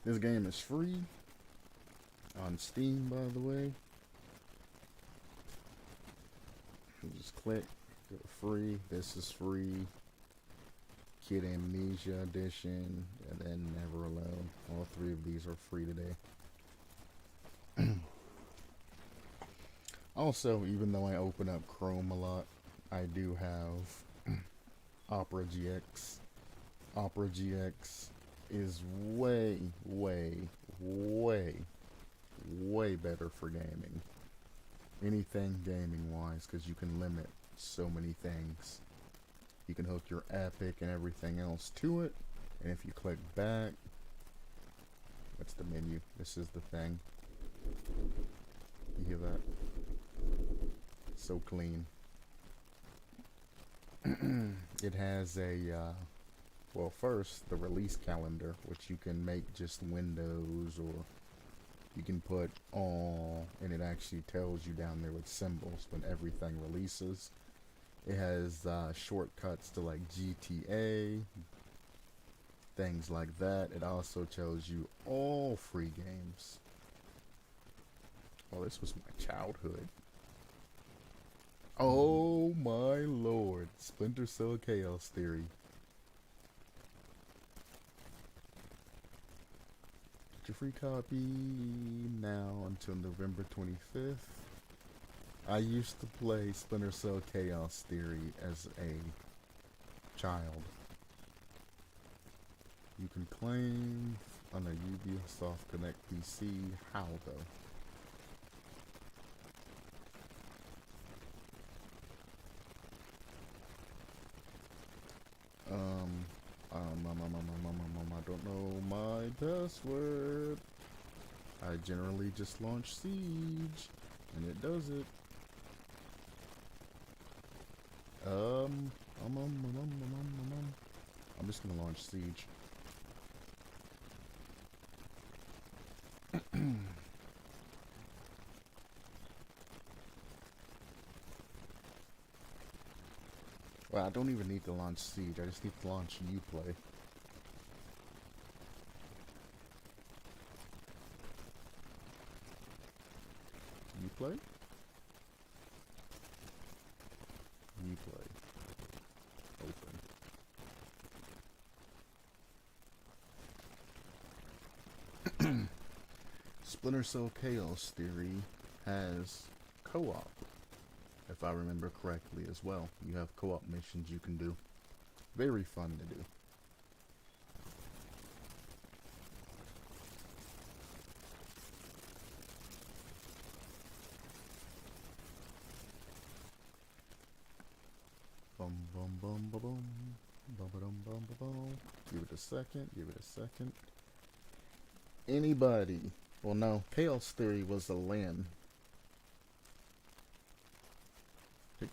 This game is free on Steam, by the way. You just click, go free. This is free. Kid Amnesia Edition, and then Never Alone. All three of these are free today. Also, even though I open up Chrome a lot, I do have Opera GX. Opera GX is way, way, way, way better for gaming. Anything gaming-wise, because you can limit so many things. You can hook your Epic and everything else to it, and if you click back, what's the menu? This is the thing. You hear that? So clean. It has a, well, first, the release calendar, which you can make just Windows, or you can put all, and it actually tells you down there with symbols when everything releases. It has shortcuts to like GTA, things like that. It also tells you all free games. Oh, this was my childhood. Oh my lord. Splinter Cell Chaos Theory. Get your free copy now until November 25th. I used to play Splinter Cell Chaos Theory as a child. You can claim on a Ubisoft Connect PC. How though? I don't know my password. I generally just launch Siege, and it does it. I'm just gonna launch Siege. Well, I don't even need to launch Siege, I just need to launch Uplay. Uplay? Uplay. Open. Splinter Cell Chaos Theory has co-op, if I remember correctly as well. You have co-op missions you can do. Very fun to do. Bum bum bum ba bum. Bum ba dum bum ba bum. Give it a second, give it a second. Anybody? Well, no, Chaos Theory was a LAN.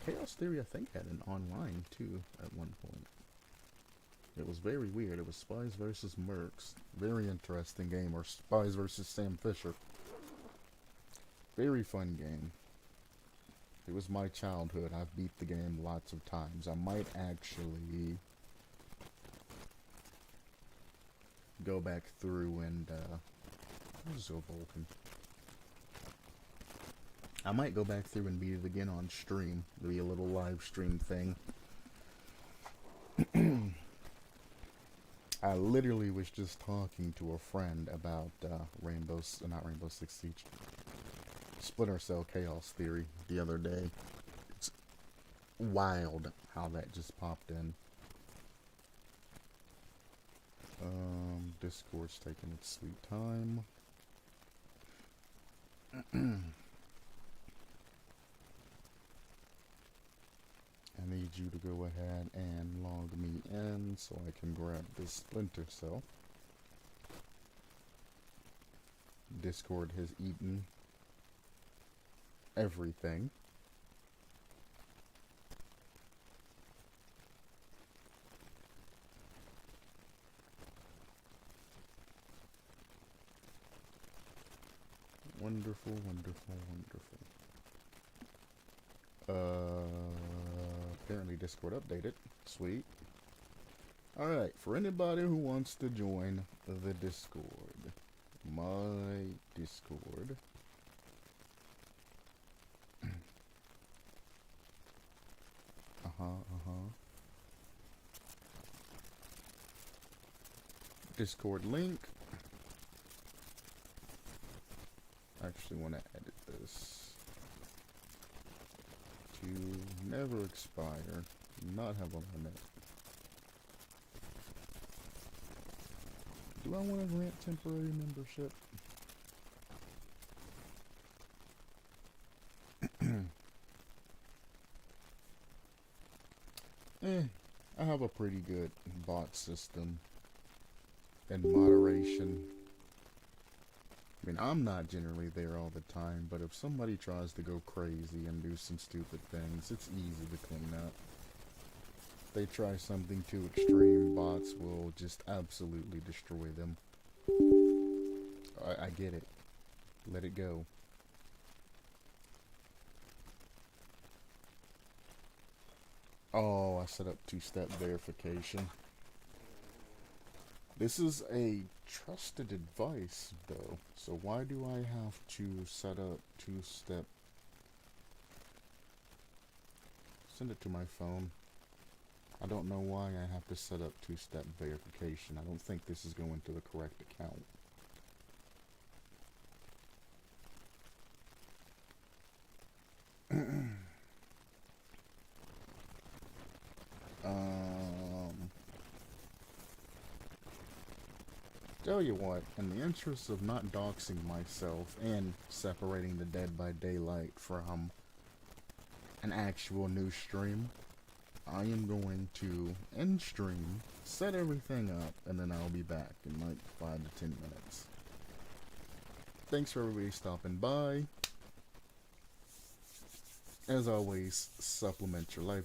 Chaos Theory, I think, had an online too at one point. It was very weird. It was Spies versus Mercs. Very interesting game. Or Spies versus Sam Fisher. Very fun game. It was my childhood. I've beat the game lots of times. I might actually go back through and where's Vulcan? I might go back through and beat it again on stream. It'll be a little live stream thing. I literally was just talking to a friend about not Rainbow Six Siege, Splinter Cell Chaos Theory the other day. It's wild how that just popped in. Discord's taking its sweet time. I need you to go ahead and log me in so I can grab this Splinter Cell. Discord has eaten everything. Wonderful, wonderful, wonderful. Apparently Discord updated. Sweet. Alright, for anybody who wants to join the Discord, my Discord. Discord link. I actually want to edit this to never expire, not have a limit. Do I want to grant temporary membership? I have a pretty good bot system and moderation. I mean, I'm not generally there all the time, but if somebody tries to go crazy and do some stupid things, it's easy to clean up. If they try something too extreme, bots will just absolutely destroy them. I get it. Let it go. Oh, I set up two-step verification. This is a trusted advice, though, so why do I have to set up two-step? Send it to my phone. I don't know why I have to set up two-step verification. I don't think this is going to the correct account. Tell you what, in the interest of not doxing myself and separating the Dead by Daylight from an actual new stream, I am going to end stream, set everything up, and then I'll be back in like 5 to 10 minutes. Thanks for everybody stopping by. As always, supplement your lifestyle.